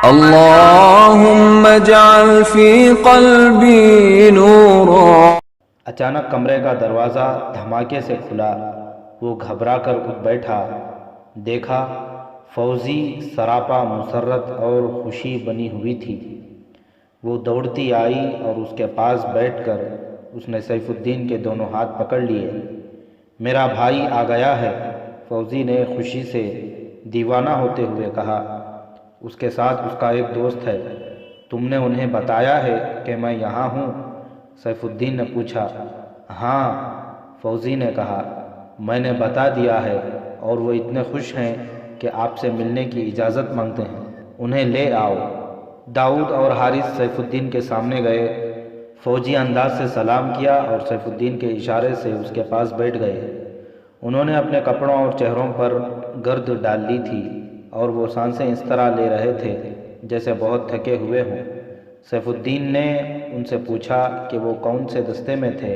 اللهم اجعل في قلبي نورا۔ اچانک کمرے کا دروازہ دھماکے سے کھلا۔ وہ گھبرا کر اٹھ بیٹھا۔ دیکھا فوزی سراپا مسرت اور خوشی بنی ہوئی تھی۔ وہ دوڑتی آئی اور اس کے پاس بیٹھ کر اس نے سیف الدین کے دونوں ہاتھ پکڑ لیے۔ میرا بھائی آ گیا ہے، فوزی نے خوشی سے دیوانہ ہوتے ہوئے کہا۔ اس کے ساتھ اس کا ایک دوست ہے، تم نے انہیں بتایا ہے کہ میں یہاں ہوں؟ سیف الدین نے پوچھا۔ ہاں، فوزی نے کہا، میں نے بتا دیا ہے اور وہ اتنے خوش ہیں کہ آپ سے ملنے کی اجازت مانگتے ہیں، انہیں لے آؤ۔ داؤد اور حارث سیف الدین کے سامنے گئے۔ فوجی انداز سے سلام کیا اور سیف الدین کے اشارے سے اس کے پاس بیٹھ گئے۔ انہوں نے اپنے کپڑوں اور چہروں پر گرد ڈال لی تھی اور وہ سانسیں اس طرح لے رہے تھے جیسے بہت تھکے ہوئے ہوں۔ سیف الدین نے ان سے پوچھا کہ وہ کون سے دستے میں تھے۔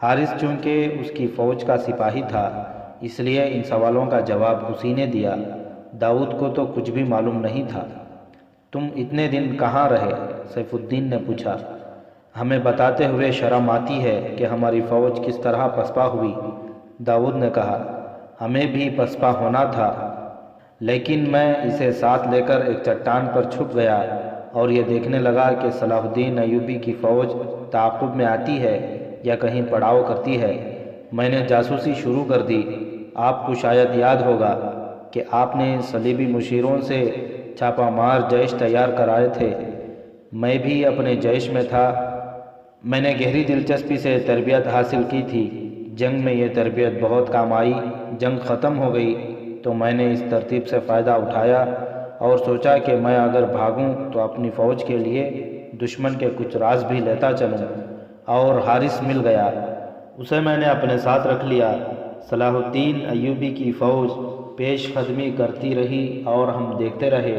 حارث چونکہ اس کی فوج کا سپاہی تھا اس لیے ان سوالوں کا جواب اسی نے دیا۔ داؤد کو تو کچھ بھی معلوم نہیں تھا۔ تم اتنے دن کہاں رہے؟ سیف الدین نے پوچھا۔ ہمیں بتاتے ہوئے شرم آتی ہے کہ ہماری فوج کس طرح پسپا ہوئی، داؤد نے کہا۔ ہمیں بھی پسپا ہونا تھا، لیکن میں اسے ساتھ لے کر ایک چٹان پر چھپ گیا اور یہ دیکھنے لگا کہ صلاح الدین ایوبی کی فوج تعاقب میں آتی ہے یا کہیں پڑاؤ کرتی ہے۔ میں نے جاسوسی شروع کر دی۔ آپ کو شاید یاد ہوگا کہ آپ نے صلیبی مشیروں سے چھاپہ مار جیش تیار کرائے تھے۔ میں بھی اپنے جیش میں تھا۔ میں نے گہری دلچسپی سے تربیت حاصل کی تھی۔ جنگ میں یہ تربیت بہت کام آئی۔ جنگ ختم ہو گئی تو میں نے اس ترتیب سے فائدہ اٹھایا اور سوچا کہ میں اگر بھاگوں تو اپنی فوج کے لیے دشمن کے کچھ راز بھی لیتا چلوں، اور حارث مل گیا، اسے میں نے اپنے ساتھ رکھ لیا۔ صلاح الدین ایوبی کی فوج پیش قدمی کرتی رہی اور ہم دیکھتے رہے۔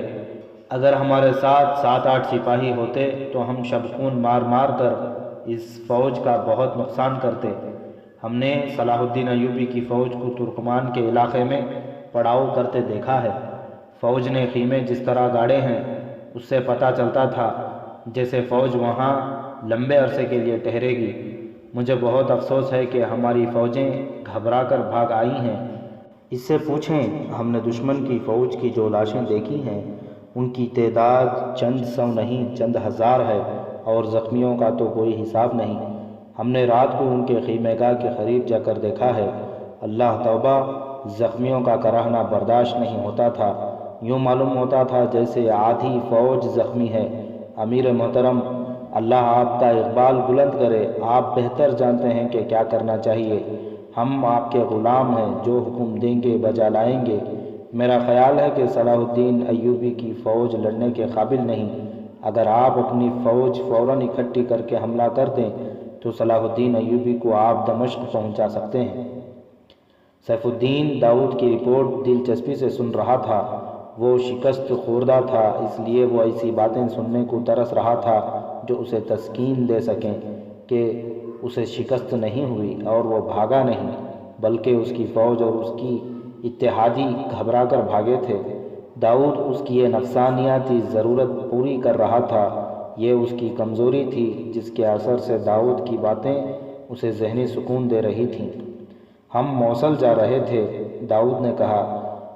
اگر ہمارے ساتھ 7-8 سپاہی ہوتے تو ہم شب خون مار مار کر اس فوج کا بہت نقصان کرتے۔ ہم نے صلاح الدین ایوبی کی فوج کو ترکمان کے علاقے میں پڑاؤ کرتے دیکھا ہے۔ فوج نے خیمے جس طرح گاڑے ہیں اس سے پتہ چلتا تھا جیسے فوج وہاں لمبے عرصے کے لیے ٹھہرے گی۔ مجھے بہت افسوس ہے کہ ہماری فوجیں گھبرا کر بھاگ آئی ہیں۔ اس سے پوچھیں، ہم نے دشمن کی فوج کی جو لاشیں دیکھی ہیں ان کی تعداد چند سو نہیں چند ہزار ہے اور زخمیوں کا تو کوئی حساب نہیں۔ ہم نے رات کو ان کے خیمے گاہ کے قریب جا کر دیکھا ہے۔ اللہ توبہ، زخمیوں کا کراہنا برداشت نہیں ہوتا تھا۔ یوں معلوم ہوتا تھا جیسے آدھی فوج زخمی ہے۔ امیر محترم، اللہ آپ کا اقبال بلند کرے، آپ بہتر جانتے ہیں کہ کیا کرنا چاہیے۔ ہم آپ کے غلام ہیں، جو حکم دیں گے بجا لائیں گے۔ میرا خیال ہے کہ صلاح الدین ایوبی کی فوج لڑنے کے قابل نہیں۔ اگر آپ اپنی فوج فوراً اکٹھی کر کے حملہ کر دیں تو صلاح الدین ایوبی کو آپ دمشق پہنچا سکتے ہیں۔ سیف الدین داؤد کی رپورٹ دلچسپی سے سن رہا تھا۔ وہ شکست خوردہ تھا، اس لیے وہ ایسی باتیں سننے کو ترس رہا تھا جو اسے تسکین دے سکیں کہ اسے شکست نہیں ہوئی اور وہ بھاگا نہیں، بلکہ اس کی فوج اور اس کی اتحادی گھبرا کر بھاگے تھے۔ داؤد اس کی یہ نفسانیاتی ضرورت پوری کر رہا تھا۔ یہ اس کی کمزوری تھی جس کے اثر سے داؤد کی باتیں اسے ذہنی سکون دے رہی تھیں۔ ہم موصل جا رہے تھے، داؤد نے کہا۔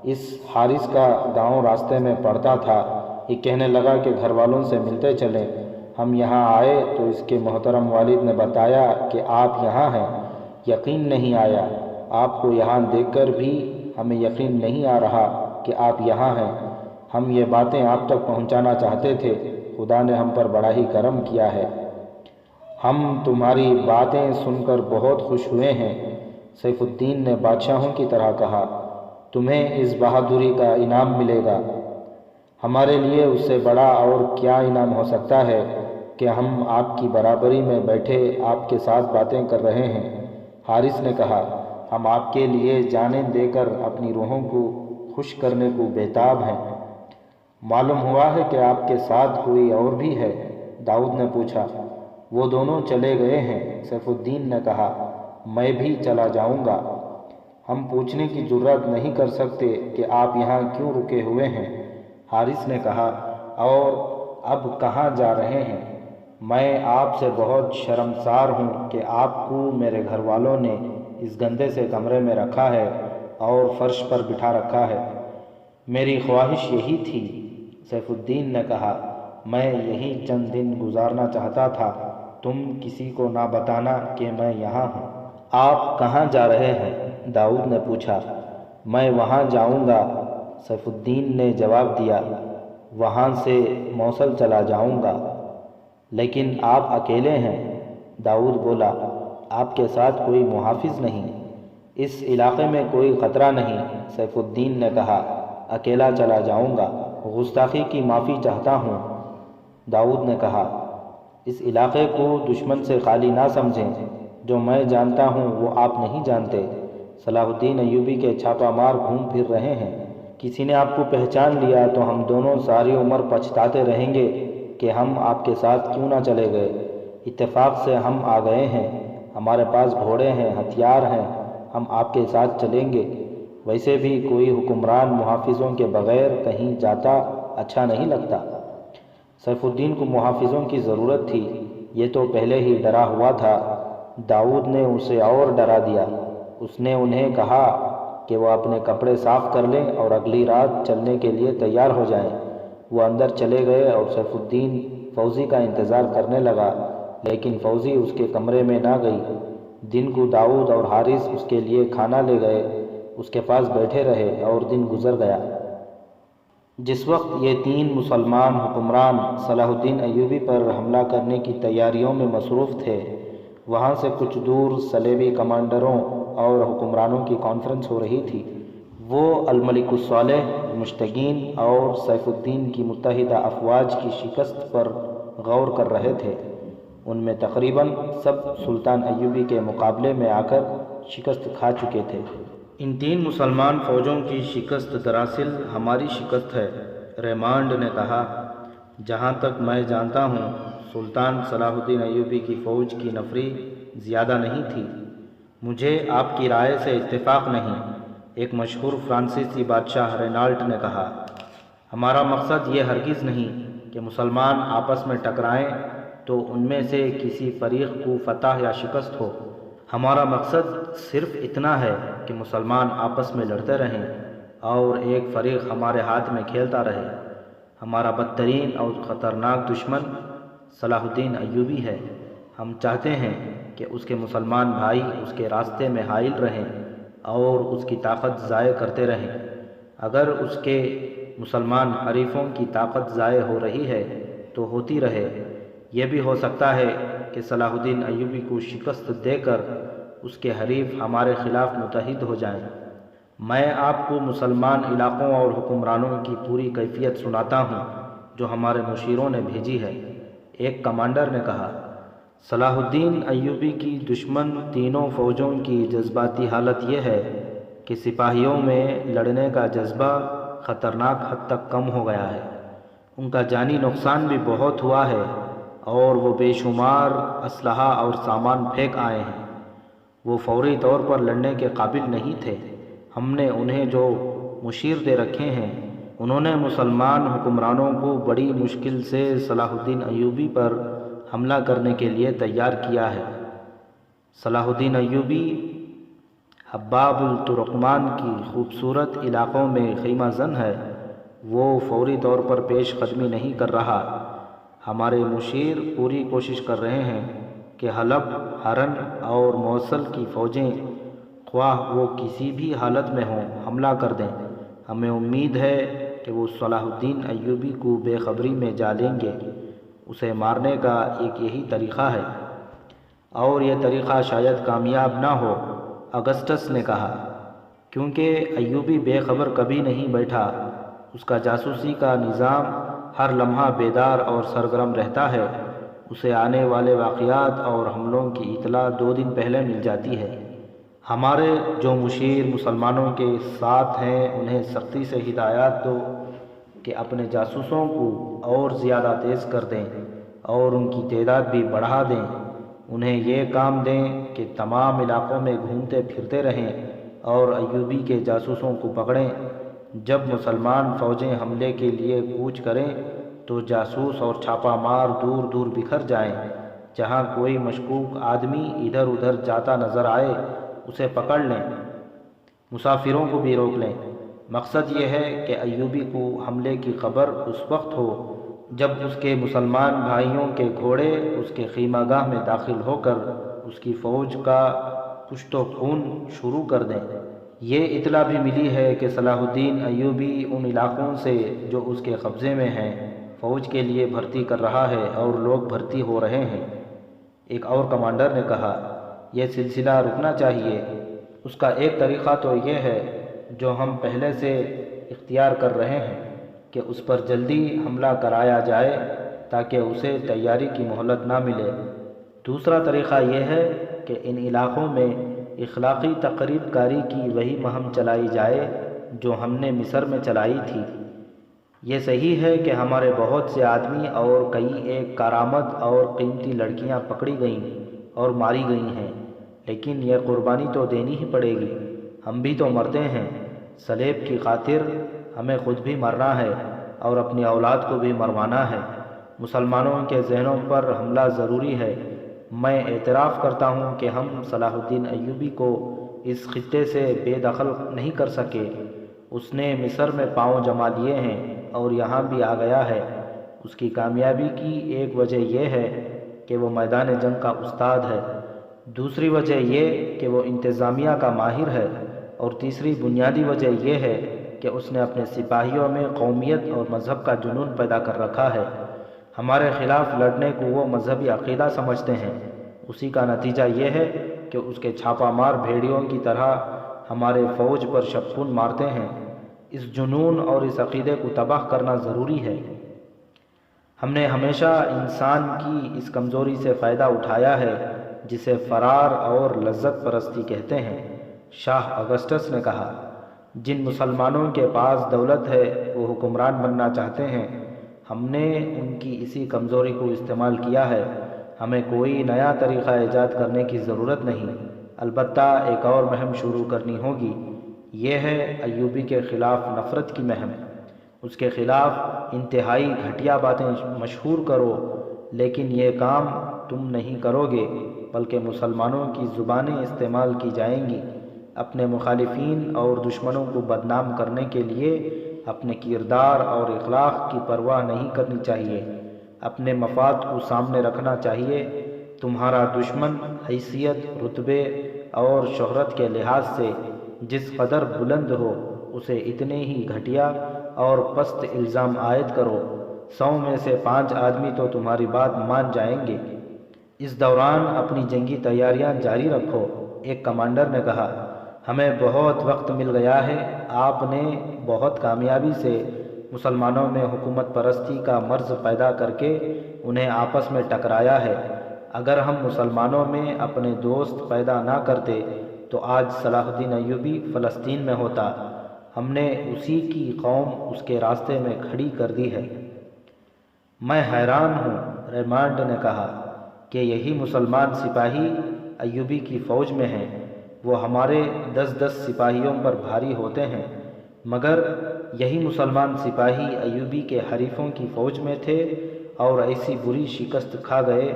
اس حارث کا گاؤں راستے میں پڑتا تھا۔ یہ کہنے لگا کہ گھر والوں سے ملتے چلیں۔ ہم یہاں آئے تو اس کے محترم والد نے بتایا کہ آپ یہاں ہیں۔ یقین نہیں آیا۔ آپ کو یہاں دیکھ کر بھی ہمیں یقین نہیں آ رہا کہ آپ یہاں ہیں۔ ہم یہ باتیں آپ تک پہنچانا چاہتے تھے۔ خدا نے ہم پر بڑا ہی کرم کیا ہے۔ ہم تمہاری باتیں سن کر بہت خوش ہوئے ہیں، سیف الدین نے بادشاہوں کی طرح کہا۔ تمہیں اس بہادری کا انعام ملے گا۔ ہمارے لیے اس سے بڑا اور کیا انعام ہو سکتا ہے کہ ہم آپ کی برابری میں بیٹھے آپ کے ساتھ باتیں کر رہے ہیں۔ حارث نے کہا، ہم آپ کے لیے جانیں دے کر اپنی روحوں کو خوش کرنے کو بےتاب ہیں۔ معلوم ہوا ہے کہ آپ کے ساتھ کوئی اور بھی ہے؟ داؤد نے پوچھا۔ وہ دونوں چلے گئے ہیں، سیف الدین نے کہا۔ میں بھی چلا جاؤں گا۔ ہم پوچھنے کی جرات نہیں کر سکتے کہ آپ یہاں کیوں رکے ہوئے ہیں؟ حارث نے کہا، اور اب کہاں جا رہے ہیں؟ میں آپ سے بہت شرمسار ہوں کہ آپ کو میرے گھر والوں نے اس گندے سے کمرے میں رکھا ہے اور فرش پر بٹھا رکھا ہے۔ میری خواہش یہی تھی، سیف الدین نے کہا، میں یہیں چند دن گزارنا چاہتا تھا، تم کسی کو نہ بتانا کہ میں یہاں ہوں۔ آپ کہاں جا رہے ہیں؟ داؤد نے پوچھا۔ میں وہاں جاؤں گا، سیف الدین نے جواب دیا، وہاں سے موصل چلا جاؤں گا۔ لیکن آپ اکیلے ہیں، داؤد بولا، آپ کے ساتھ کوئی محافظ نہیں؟ اس علاقے میں کوئی خطرہ نہیں، سیف الدین نے کہا، اکیلا چلا جاؤں گا۔ گستاخی کی معافی چاہتا ہوں، داؤد نے کہا، اس علاقے کو دشمن سے خالی نہ سمجھیں، جو میں جانتا ہوں وہ آپ نہیں جانتے۔ صلاح الدین ایوبی کے چھاپا مار گھوم پھر رہے ہیں، کسی نے آپ کو پہچان لیا تو ہم دونوں ساری عمر پچھتاتے رہیں گے کہ ہم آپ کے ساتھ کیوں نہ چلے گئے۔ اتفاق سے ہم آ گئے ہیں، ہمارے پاس گھوڑے ہیں، ہتھیار ہیں، ہم آپ کے ساتھ چلیں گے۔ ویسے بھی کوئی حکمران محافظوں کے بغیر کہیں جاتا اچھا نہیں لگتا۔ سیف الدین کو محافظوں کی ضرورت تھی، یہ تو پہلے ہی ڈرا ہوا تھا۔ داؤد نے اسے اور ڈرا دیا۔ اس نے انہیں کہا کہ وہ اپنے کپڑے صاف کر لیں اور اگلی رات چلنے کے لیے تیار ہو جائیں۔ وہ اندر چلے گئے اور سیف الدین فوزی کا انتظار کرنے لگا، لیکن فوزی اس کے کمرے میں نہ گئی۔ دن کو داؤد اور حارث اس کے لیے کھانا لے گئے، اس کے پاس بیٹھے رہے اور دن گزر گیا۔ جس وقت یہ تین مسلمان حکمران صلاح الدین ایوبی پر حملہ کرنے کی تیاریوں میں مصروف تھے، وہاں سے کچھ دور صلیبی کمانڈروں اور حکمرانوں کی کانفرنس ہو رہی تھی۔ وہ الملک الصالح، مشتگین اور سیف الدین کی متحدہ افواج کی شکست پر غور کر رہے تھے۔ ان میں تقریباً سب سلطان ایوبی کے مقابلے میں آ کر شکست کھا چکے تھے۔ ان تین مسلمان فوجوں کی شکست دراصل ہماری شکست ہے، ریمانڈ نے کہا۔ جہاں تک میں جانتا ہوں، سلطان صلاح الدین ایوبی کی فوج کی نفری زیادہ نہیں تھی۔ مجھے آپ کی رائے سے اتفاق نہیں، ایک مشہور فرانسیسی بادشاہ رینالٹ نے کہا۔ ہمارا مقصد یہ ہرگز نہیں کہ مسلمان آپس میں ٹکرائیں تو ان میں سے کسی فریق کو فتح یا شکست ہو۔ ہمارا مقصد صرف اتنا ہے کہ مسلمان آپس میں لڑتے رہیں اور ایک فریق ہمارے ہاتھ میں کھیلتا رہے۔ ہمارا بدترین اور خطرناک دشمن صلاح الدین ایوبی ہے۔ ہم چاہتے ہیں کہ اس کے مسلمان بھائی اس کے راستے میں حائل رہیں اور اس کی طاقت ضائع کرتے رہیں۔ اگر اس کے مسلمان حریفوں کی طاقت ضائع ہو رہی ہے تو ہوتی رہے۔ یہ بھی ہو سکتا ہے کہ صلاح الدین ایوبی کو شکست دے کر اس کے حریف ہمارے خلاف متحد ہو جائیں۔ میں آپ کو مسلمان علاقوں اور حکمرانوں کی پوری کیفیت سناتا ہوں جو ہمارے مشیروں نے بھیجی ہے، ایک کمانڈر نے کہا۔ صلاح الدین ایوبی کی دشمن تینوں فوجوں کی جذباتی حالت یہ ہے کہ سپاہیوں میں لڑنے کا جذبہ خطرناک حد تک کم ہو گیا ہے۔ ان کا جانی نقصان بھی بہت ہوا ہے اور وہ بے شمار اسلحہ اور سامان پھینک آئے ہیں۔ وہ فوری طور پر لڑنے کے قابل نہیں تھے۔ ہم نے انہیں جو مشیر دے رکھے ہیں، انہوں نے مسلمان حکمرانوں کو بڑی مشکل سے صلاح الدین ایوبی پر حملہ کرنے کے لیے تیار کیا ہے۔ صلاح الدین ایوبی حباب الترکمان کی خوبصورت علاقوں میں خیمہ زن ہے، وہ فوری طور پر پیش قدمی نہیں کر رہا۔ ہمارے مشیر پوری کوشش کر رہے ہیں کہ حلب، حرن اور موصل کی فوجیں خواہ وہ کسی بھی حالت میں ہوں حملہ کر دیں۔ ہمیں امید ہے کہ وہ صلاح الدین ایوبی کو بے خبری میں جا لیں گے۔ اسے مارنے کا ایک یہی طریقہ ہے، اور یہ طریقہ شاید کامیاب نہ ہو، اگسٹس نے کہا، کیونکہ ایوبی بے خبر کبھی نہیں بیٹھا۔ اس کا جاسوسی کا نظام ہر لمحہ بیدار اور سرگرم رہتا ہے۔ اسے آنے والے واقعات اور حملوں کی اطلاع 2 دن پہلے مل جاتی ہے۔ ہمارے جو مشیر مسلمانوں کے ساتھ ہیں انہیں سختی سے ہدایات دو کہ اپنے جاسوسوں کو اور زیادہ تیز کر دیں اور ان کی تعداد بھی بڑھا دیں۔ انہیں یہ کام دیں کہ تمام علاقوں میں گھومتے پھرتے رہیں اور ایوبی کے جاسوسوں کو پکڑیں۔ جب مسلمان فوجیں حملے کے لیے کوچ کریں تو جاسوس اور چھاپا مار دور دور بکھر جائیں۔ جہاں کوئی مشکوک آدمی ادھر ادھر جاتا نظر آئے اسے پکڑ لیں، مسافروں کو بھی روک لیں۔ مقصد یہ ہے کہ ایوبی کو حملے کی خبر اس وقت ہو جب اس کے مسلمان بھائیوں کے گھوڑے اس کے خیمہ گاہ میں داخل ہو کر اس کی فوج کا کشت و خون شروع کر دیں۔ یہ اطلاع بھی ملی ہے کہ صلاح الدین ایوبی ان علاقوں سے جو اس کے قبضے میں ہیں فوج کے لیے بھرتی کر رہا ہے اور لوگ بھرتی ہو رہے ہیں۔ ایک اور کمانڈر نے کہا، یہ سلسلہ رکنا چاہیے۔ اس کا ایک طریقہ تو یہ ہے جو ہم پہلے سے اختیار کر رہے ہیں کہ اس پر جلدی حملہ کرایا جائے تاکہ اسے تیاری کی مہلت نہ ملے۔ دوسرا طریقہ یہ ہے کہ ان علاقوں میں اخلاقی تقریب کاری کی وہی مہم چلائی جائے جو ہم نے مصر میں چلائی تھی۔ یہ صحیح ہے کہ ہمارے بہت سے آدمی اور کئی ایک کارآمد اور قیمتی لڑکیاں پکڑی گئیں اور ماری گئی ہیں، لیکن یہ قربانی تو دینی ہی پڑے گی۔ ہم بھی تو مرتے ہیں، صلیب کی خاطر ہمیں خود بھی مرنا ہے اور اپنی اولاد کو بھی مروانا ہے۔ مسلمانوں کے ذہنوں پر حملہ ضروری ہے۔ میں اعتراف کرتا ہوں کہ ہم صلاح الدین ایوبی کو اس خطے سے بے دخل نہیں کر سکے۔ اس نے مصر میں پاؤں جما لیے ہیں اور یہاں بھی آ گیا ہے۔ اس کی کامیابی کی ایک وجہ یہ ہے کہ وہ میدان جنگ کا استاد ہے، دوسری وجہ یہ کہ وہ انتظامیہ کا ماہر ہے، اور تیسری بنیادی وجہ یہ ہے کہ اس نے اپنے سپاہیوں میں قومیت اور مذہب کا جنون پیدا کر رکھا ہے۔ ہمارے خلاف لڑنے کو وہ مذہبی عقیدہ سمجھتے ہیں، اسی کا نتیجہ یہ ہے کہ اس کے چھاپا مار بھیڑیوں کی طرح ہمارے فوج پر شپون مارتے ہیں۔ اس جنون اور اس عقیدے کو تباہ کرنا ضروری ہے۔ ہم نے ہمیشہ انسان کی اس کمزوری سے فائدہ اٹھایا ہے جسے فرار اور لذت پرستی کہتے ہیں۔ شاہ اگسٹس نے کہا، جن مسلمانوں کے پاس دولت ہے وہ حکمران بننا چاہتے ہیں۔ ہم نے ان کی اسی کمزوری کو استعمال کیا ہے۔ ہمیں کوئی نیا طریقہ ایجاد کرنے کی ضرورت نہیں، البتہ ایک اور مہم شروع کرنی ہوگی۔ یہ ہے ایوبی کے خلاف نفرت کی مہم۔ اس کے خلاف انتہائی گھٹیا باتیں مشہور کرو، لیکن یہ کام تم نہیں کرو گے بلکہ مسلمانوں کی زبانیں استعمال کی جائیں گی۔ اپنے مخالفین اور دشمنوں کو بدنام کرنے کے لیے اپنے کردار اور اخلاق کی پرواہ نہیں کرنی چاہیے، اپنے مفاد کو سامنے رکھنا چاہیے۔ تمہارا دشمن حیثیت، رتبے اور شہرت کے لحاظ سے جس قدر بلند ہو اسے اتنے ہی گھٹیا اور پست الزام عائد کرو، 100 میں سے 5 آدمی تو تمہاری بات مان جائیں گے۔ اس دوران اپنی جنگی تیاریاں جاری رکھو۔ ایک کمانڈر نے کہا، ہمیں بہت وقت مل گیا ہے۔ آپ نے بہت کامیابی سے مسلمانوں میں حکومت پرستی کا مرض پیدا کر کے انہیں آپس میں ٹکرایا ہے۔ اگر ہم مسلمانوں میں اپنے دوست پیدا نہ کرتے تو آج صلاح الدین ایوبی فلسطین میں ہوتا۔ ہم نے اسی کی قوم اس کے راستے میں کھڑی کر دی ہے۔ میں حیران ہوں، ریمانڈ نے کہا، کہ یہی مسلمان سپاہی ایوبی کی فوج میں ہیں۔ وہ ہمارے 10 سپاہیوں پر بھاری ہوتے ہیں، مگر یہی مسلمان سپاہی ایوبی کے حریفوں کی فوج میں تھے اور ایسی بری شکست کھا گئے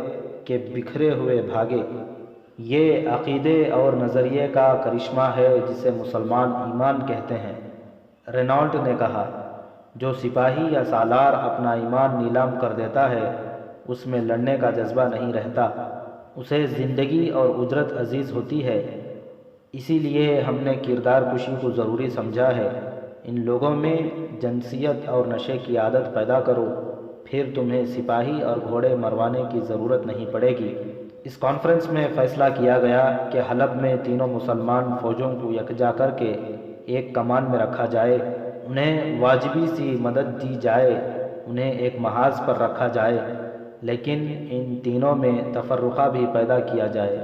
کہ بکھرے ہوئے بھاگے۔ یہ عقیدے اور نظریے کا کرشمہ ہے جسے مسلمان ایمان کہتے ہیں۔ رینالٹ نے کہا، جو سپاہی یا سالار اپنا ایمان نیلام کر دیتا ہے اس میں لڑنے کا جذبہ نہیں رہتا، اسے زندگی اور اجرت عزیز ہوتی ہے۔ اسی لیے ہم نے کردار کشی کو ضروری سمجھا ہے۔ ان لوگوں میں جنسیت اور نشے کی عادت پیدا کرو، پھر تمہیں سپاہی اور گھوڑے مروانے کی ضرورت نہیں پڑے گی۔ اس کانفرنس میں فیصلہ کیا گیا کہ حلب میں تینوں مسلمان فوجوں کو یکجا کر کے ایک کمان میں رکھا جائے، انہیں واجبی سی مدد دی جائے، انہیں ایک محاذ پر رکھا جائے، لیکن ان تینوں میں تفرقہ بھی پیدا کیا جائے۔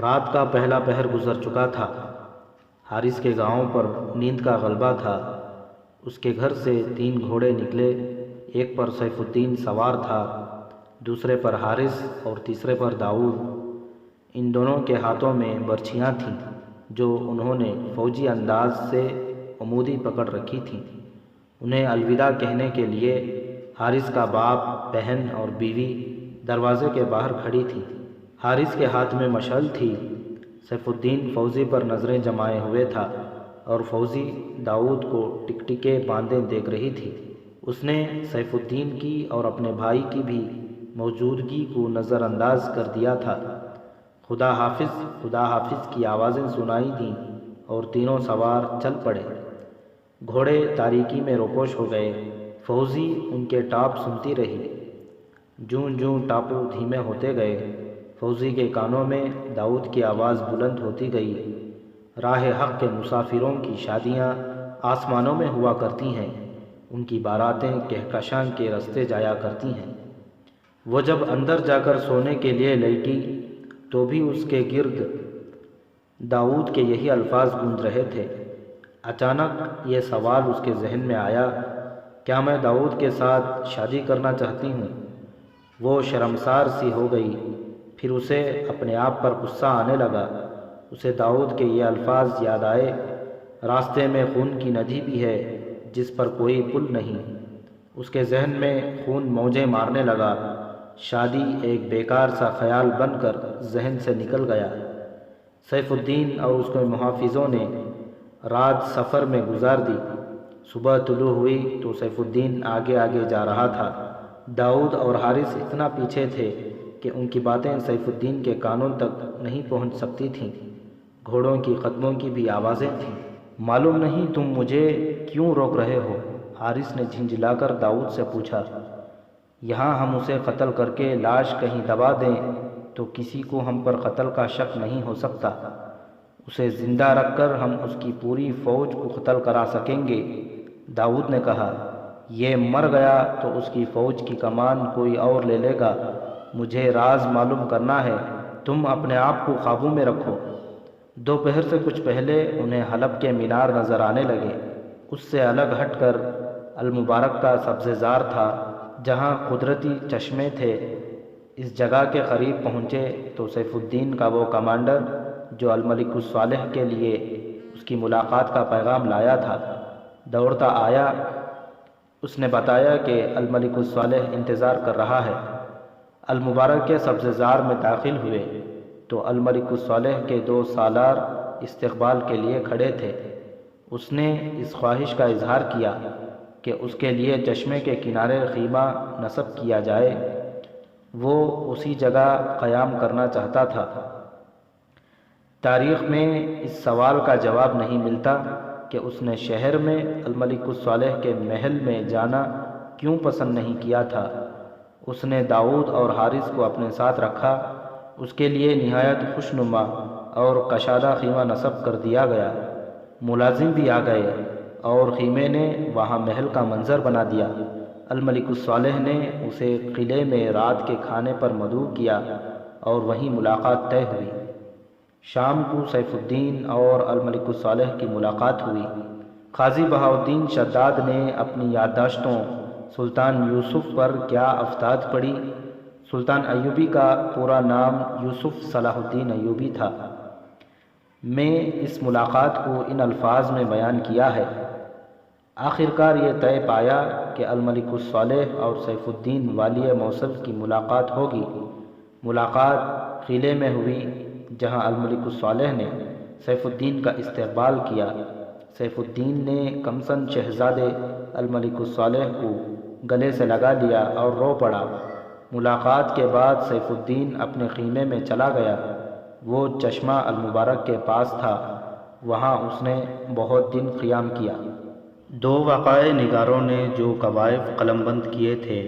رات کا پہلا پہر گزر چکا تھا۔ حارث کے گاؤں پر نیند کا غلبہ تھا۔ اس کے گھر سے 3 گھوڑے نکلے، ایک پر سیف الدین سوار تھا، دوسرے پر حارث اور تیسرے پر داؤد۔ ان دونوں کے ہاتھوں میں برچھیاں تھیں جو انہوں نے فوجی انداز سے عمودی پکڑ رکھی تھیں۔ انہیں الوداع کہنے کے لیے حارث کا باپ، بہن اور بیوی دروازے کے باہر کھڑی تھی۔ حارث کے ہاتھ میں مشعل تھی۔ سیف الدین فوزی پر نظریں جمائے ہوئے تھا اور فوزی داؤد کو ٹکٹکے باندھے دیکھ رہی تھی۔ اس نے سیف الدین کی اور اپنے بھائی کی بھی موجودگی کو نظر انداز کر دیا تھا۔ خدا حافظ کی آوازیں سنائی دیں اور تینوں سوار چل پڑے۔ گھوڑے تاریکی میں روپوش ہو گئے۔ فوزی ان کے ٹاپ سنتی رہی۔ جوں جوں ٹاپو دھیمے ہوتے گئے، فوزی کے کانوں میں داؤد کی آواز بلند ہوتی گئی۔ راہ حق کے مسافروں کی شادیاں آسمانوں میں ہوا کرتی ہیں، ان کی باراتیں کہکشاں کے رستے جایا کرتی ہیں۔ وہ جب اندر جا کر سونے کے لیے لیٹی تو بھی اس کے گرد داؤد کے یہی الفاظ گونج رہے تھے۔ اچانک یہ سوال اس کے ذہن میں آیا، کیا میں داؤد کے ساتھ شادی کرنا چاہتی ہوں؟ وہ شرمسار سی ہو گئی۔ پھر اسے اپنے آپ پر غصہ آنے لگا۔ اسے داؤد کے یہ الفاظ یاد آئے، راستے میں خون کی ندی بھی ہے جس پر کوئی پل نہیں۔ اس کے ذہن میں خون موجیں مارنے لگا۔ شادی ایک بیکار سا خیال بن کر ذہن سے نکل گیا۔ سیف الدین اور اس کے محافظوں نے رات سفر میں گزار دی۔ صبح طلوع ہوئی تو سیف الدین آگے آگے جا رہا تھا۔ داؤد اور حارث اتنا پیچھے تھے کہ ان کی باتیں سیف الدین کے کانوں تک نہیں پہنچ سکتی تھیں۔ گھوڑوں کی قدموں کی بھی آوازیں تھیں۔ معلوم نہیں تم مجھے کیوں روک رہے ہو؟ حارث نے جھنجھلا کر داؤد سے پوچھا۔ یہاں ہم اسے قتل کر کے لاش کہیں دبا دیں تو کسی کو ہم پر قتل کا شک نہیں ہو سکتا۔ اسے زندہ رکھ کر ہم اس کی پوری فوج کو قتل کرا سکیں گے۔ داؤد نے کہا، یہ مر گیا تو اس کی فوج کی کمان کوئی اور لے لے گا۔ مجھے راز معلوم کرنا ہے، تم اپنے آپ کو قابو میں رکھو۔ دوپہر سے کچھ پہلے انہیں حلب کے مینار نظر آنے لگے۔ اس سے الگ ہٹ کر المبارک کا سبزہ زار تھا جہاں قدرتی چشمے تھے۔ اس جگہ کے قریب پہنچے تو سیف الدین کا وہ کمانڈر جو الملک الصالح کے لیے اس کی ملاقات کا پیغام لایا تھا دوڑتا آیا۔ اس نے بتایا کہ الملک الصالح انتظار کر رہا ہے۔ المبارک کے سبزہ زار میں داخل ہوئے تو الملک الصالح کے 2 سالار استقبال کے لیے کھڑے تھے۔ اس نے اس خواہش کا اظہار کیا کہ اس کے لیے چشمے کے کنارے خیمہ نصب کیا جائے۔ وہ اسی جگہ قیام کرنا چاہتا تھا۔ تاریخ میں اس سوال کا جواب نہیں ملتا کہ اس نے شہر میں الملک الصالح کے محل میں جانا کیوں پسند نہیں کیا تھا۔ اس نے داؤد اور حارث کو اپنے ساتھ رکھا۔ اس کے لیے نہایت خوشنما اور کشادہ خیمہ نصب کر دیا گیا۔ ملازم بھی آ گئے اور خیمے نے وہاں محل کا منظر بنا دیا۔ الملک الصالح نے اسے قلعے میں رات کے کھانے پر مدعو کیا اور وہیں ملاقات طے ہوئی۔ شام کو سیف الدین اور الملک الصالح کی ملاقات ہوئی۔ قاضی بہاؤالدین شداد نے اپنی یادداشتوں سلطان یوسف پر کیا افتاد پڑھی۔ سلطان ایوبی کا پورا نام یوسف صلاح الدین ایوبی تھا۔ میں اس ملاقات کو ان الفاظ میں بیان کیا ہے۔ آخرکار یہ طے پایا کہ الملک الصالح اور سیف الدین والی موصل کی ملاقات ہوگی۔ ملاقات قلعے میں ہوئی جہاں الملک الصالح نے سیف الدین کا استقبال کیا۔ سیف الدین نے کمسن شہزادے الملک الصالح کو گلے سے لگا لیا اور رو پڑا۔ ملاقات کے بعد سیف الدین اپنے خیمے میں چلا گیا۔ وہ چشمہ المبارک کے پاس تھا، وہاں اس نے بہت دن قیام کیا۔ 2 وقائع نگاروں نے جو کوائف قلم بند کیے تھے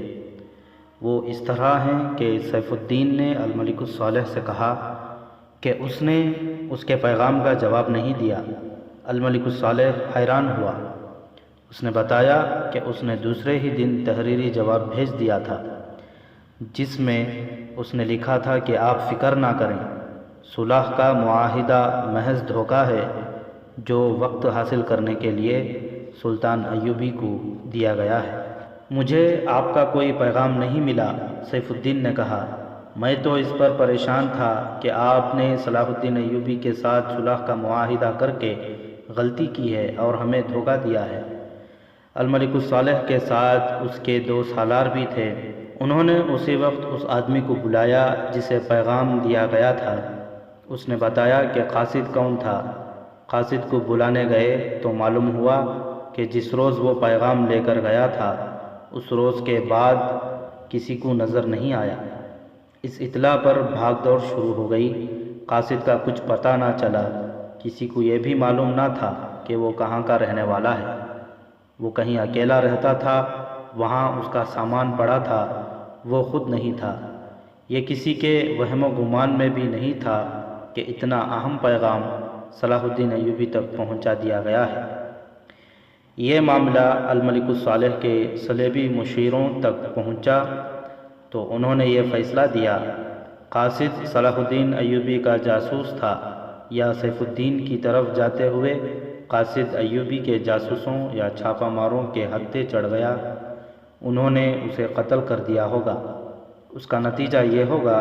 وہ اس طرح ہیں کہ سیف الدین نے الملک الصالح سے کہا کہ اس نے اس کے پیغام کا جواب نہیں دیا۔ الملک الصالح حیران ہوا۔ اس نے بتایا کہ اس نے دوسرے ہی دن تحریری جواب بھیج دیا تھا جس میں اس نے لکھا تھا کہ آپ فکر نہ کریں، صلح کا معاہدہ محض دھوکہ ہے جو وقت حاصل کرنے کے لیے سلطان ایوبی کو دیا گیا ہے۔ مجھے آپ کا کوئی پیغام نہیں ملا، سیف الدین نے کہا۔ میں تو اس پر پریشان تھا کہ آپ نے صلاح الدین ایوبی کے ساتھ صلح کا معاہدہ کر کے غلطی کی ہے اور ہمیں دھوکہ دیا ہے۔ الملک الصالح کے ساتھ اس کے 2 سالار بھی تھے۔ انہوں نے اسی وقت اس آدمی کو بلایا جسے پیغام دیا گیا تھا۔ اس نے بتایا کہ قاصد کون تھا۔ قاصد کو بلانے گئے تو معلوم ہوا کہ جس روز وہ پیغام لے کر گیا تھا اس روز کے بعد کسی کو نظر نہیں آیا۔ اس اطلاع پر بھاگ دوڑ شروع ہو گئی۔ قاصد کا کچھ پتہ نہ چلا۔ کسی کو یہ بھی معلوم نہ تھا کہ وہ کہاں کا رہنے والا ہے۔ وہ کہیں اکیلا رہتا تھا، وہاں اس کا سامان پڑا تھا، وہ خود نہیں تھا۔ یہ کسی کے وہم و گمان میں بھی نہیں تھا کہ اتنا اہم پیغام صلاح الدین ایوبی تک پہنچا دیا گیا ہے۔ یہ معاملہ الملک الصالح کے صلیبی مشیروں تک پہنچا تو انہوں نے یہ فیصلہ دیا، قاصد صلاح الدین ایوبی کا جاسوس تھا یا سیف الدین کی طرف جاتے ہوئے قاصد ایوبی کے جاسوسوں یا چھاپہ ماروں کے ہتھے چڑھ گیا، انہوں نے اسے قتل کر دیا ہوگا۔ اس کا نتیجہ یہ ہوگا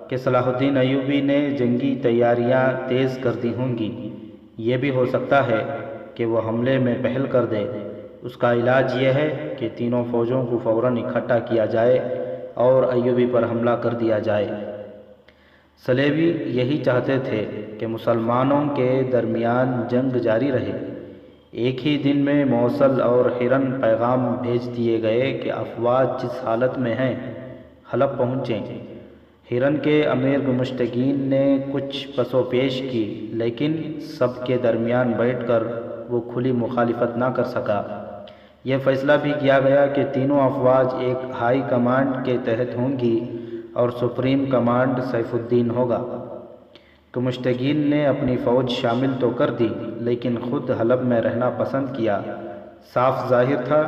کہ صلاح الدین ایوبی نے جنگی تیاریاں تیز کر دی ہوں گی۔ یہ بھی ہو سکتا ہے کہ وہ حملے میں پہل کر دے۔ اس کا علاج یہ ہے کہ تینوں فوجوں کو فوراً اکٹھا کیا جائے اور ایوبی پر حملہ کر دیا جائے۔ صلیبی یہی چاہتے تھے کہ مسلمانوں کے درمیان جنگ جاری رہے۔ ایک ہی دن میں موصل اور حرن پیغام بھیج دیے گئے کہ افواج جس حالت میں ہیں حلب پہنچیں۔ حرن کے امیر گمشتگین نے کچھ پس و پیش کی، لیکن سب کے درمیان بیٹھ کر وہ کھلی مخالفت نہ کر سکا۔ یہ فیصلہ بھی کیا گیا کہ تینوں افواج ایک ہائی کمانڈ کے تحت ہوں گی اور سپریم کمانڈ سیف الدین ہوگا۔ گمشتگین نے اپنی فوج شامل تو کر دی لیکن خود حلب میں رہنا پسند کیا۔ صاف ظاہر تھا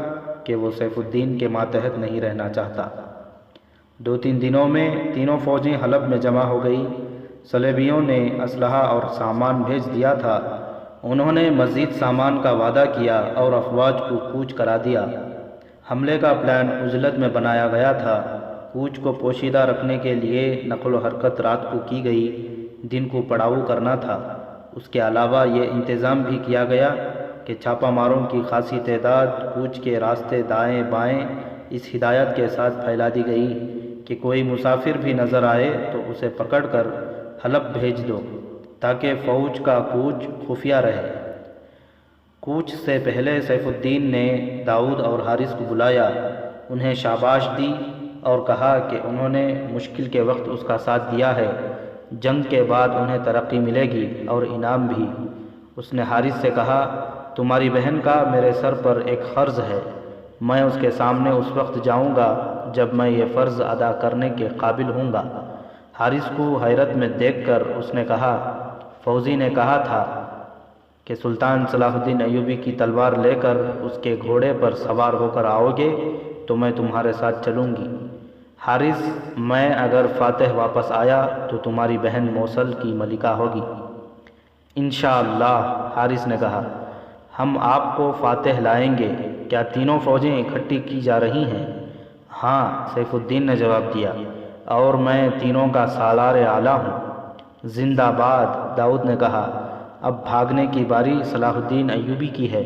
کہ وہ سیف الدین کے ماتحت نہیں رہنا چاہتا۔ 2-3 دنوں میں تینوں فوجیں حلب میں جمع ہو گئی۔ صلیبیوں نے اسلحہ اور سامان بھیج دیا تھا۔ انہوں نے مزید سامان کا وعدہ کیا اور افواج کو کوچ کرا دیا۔ حملے کا پلان عجلت میں بنایا گیا تھا۔ کوچ کو پوشیدہ رکھنے کے لیے نقل و حرکت رات کو کی گئی، دن کو پڑاؤ کرنا تھا۔ اس کے علاوہ یہ انتظام بھی کیا گیا کہ چھاپہ ماروں کی خاصی تعداد کوچ کے راستے دائیں بائیں اس ہدایت کے ساتھ پھیلا دی گئی کہ کوئی مسافر بھی نظر آئے تو اسے پکڑ کر حلب بھیج دو تاکہ فوج کا کوچ خفیہ رہے۔ کوچ سے پہلے سیف الدین نے داؤد اور حارث کو بلایا، انہیں شاباش دی اور کہا کہ انہوں نے مشکل کے وقت اس کا ساتھ دیا ہے، جنگ کے بعد انہیں ترقی ملے گی اور انعام بھی۔ اس نے حارث سے کہا، تمہاری بہن کا میرے سر پر ایک فرض ہے، میں اس کے سامنے اس وقت جاؤں گا جب میں یہ فرض ادا کرنے کے قابل ہوں گا۔ حارث کو حیرت میں دیکھ کر اس نے کہا، فوزی نے کہا تھا کہ سلطان صلاح الدین ایوبی کی تلوار لے کر اس کے گھوڑے پر سوار ہو کر آؤ گے تو میں تمہارے ساتھ چلوں گی۔ حارث، میں اگر فاتح واپس آیا تو تمہاری بہن موصل کی ملکہ ہوگی۔ انشاءاللہ، حارث نے کہا، ہم آپ کو فاتح لائیں گے۔ کیا تینوں فوجیں اکٹھی کی جا رہی ہیں؟ ہاں، سیف الدین نے جواب دیا، اور میں تینوں کا سالار اعلیٰ ہوں۔ زندہ باد، داؤد نے کہا۔ اب بھاگنے کی باری صلاح الدین ایوبی کی ہے۔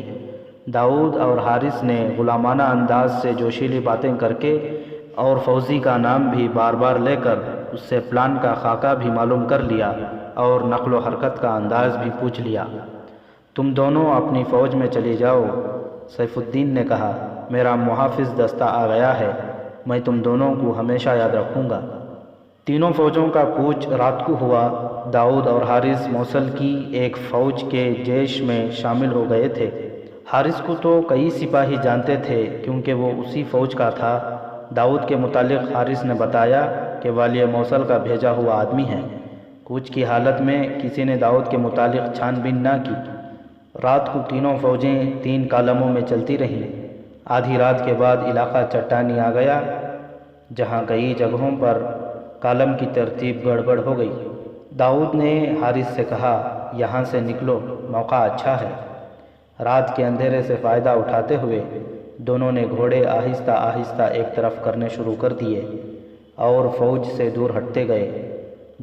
داؤد اور حارث نے غلامانہ انداز سے جوشیلی باتیں کر کے اور فوزی کا نام بھی بار بار لے کر اس سے پلان کا خاکہ بھی معلوم کر لیا اور نقل و حرکت کا انداز بھی پوچھ لیا۔ تم دونوں اپنی فوج میں چلے جاؤ۔ سیف الدین نے کہا، میرا محافظ دستہ آ گیا ہے، میں تم دونوں کو ہمیشہ یاد رکھوں گا۔ تینوں فوجوں کا کوچ رات کو ہوا۔ داؤد اور حارث موصل کی ایک فوج کے جیش میں شامل ہو گئے تھے۔ حارث کو تو کئی سپاہی جانتے تھے کیونکہ وہ اسی فوج کا تھا۔ داؤد کے متعلق حارث نے بتایا کہ والی موصل کا بھیجا ہوا آدمی ہے۔ کوچ کی حالت میں کسی نے داؤد کے متعلق چھان بین نہ کی۔ رات کو تینوں فوجیں 3 کالموں میں چلتی رہیں۔ آدھی رات کے بعد علاقہ چٹانی آ گیا، جہاں کئی جگہوں پر کالم کی ترتیب گڑبڑ ہو گئی۔ داؤد نے حارث سے کہا، یہاں سے نکلو، موقع اچھا ہے۔ رات کے اندھیرے سے فائدہ اٹھاتے ہوئے دونوں نے گھوڑے آہستہ آہستہ ایک طرف کرنے شروع کر دیے اور فوج سے دور ہٹتے گئے۔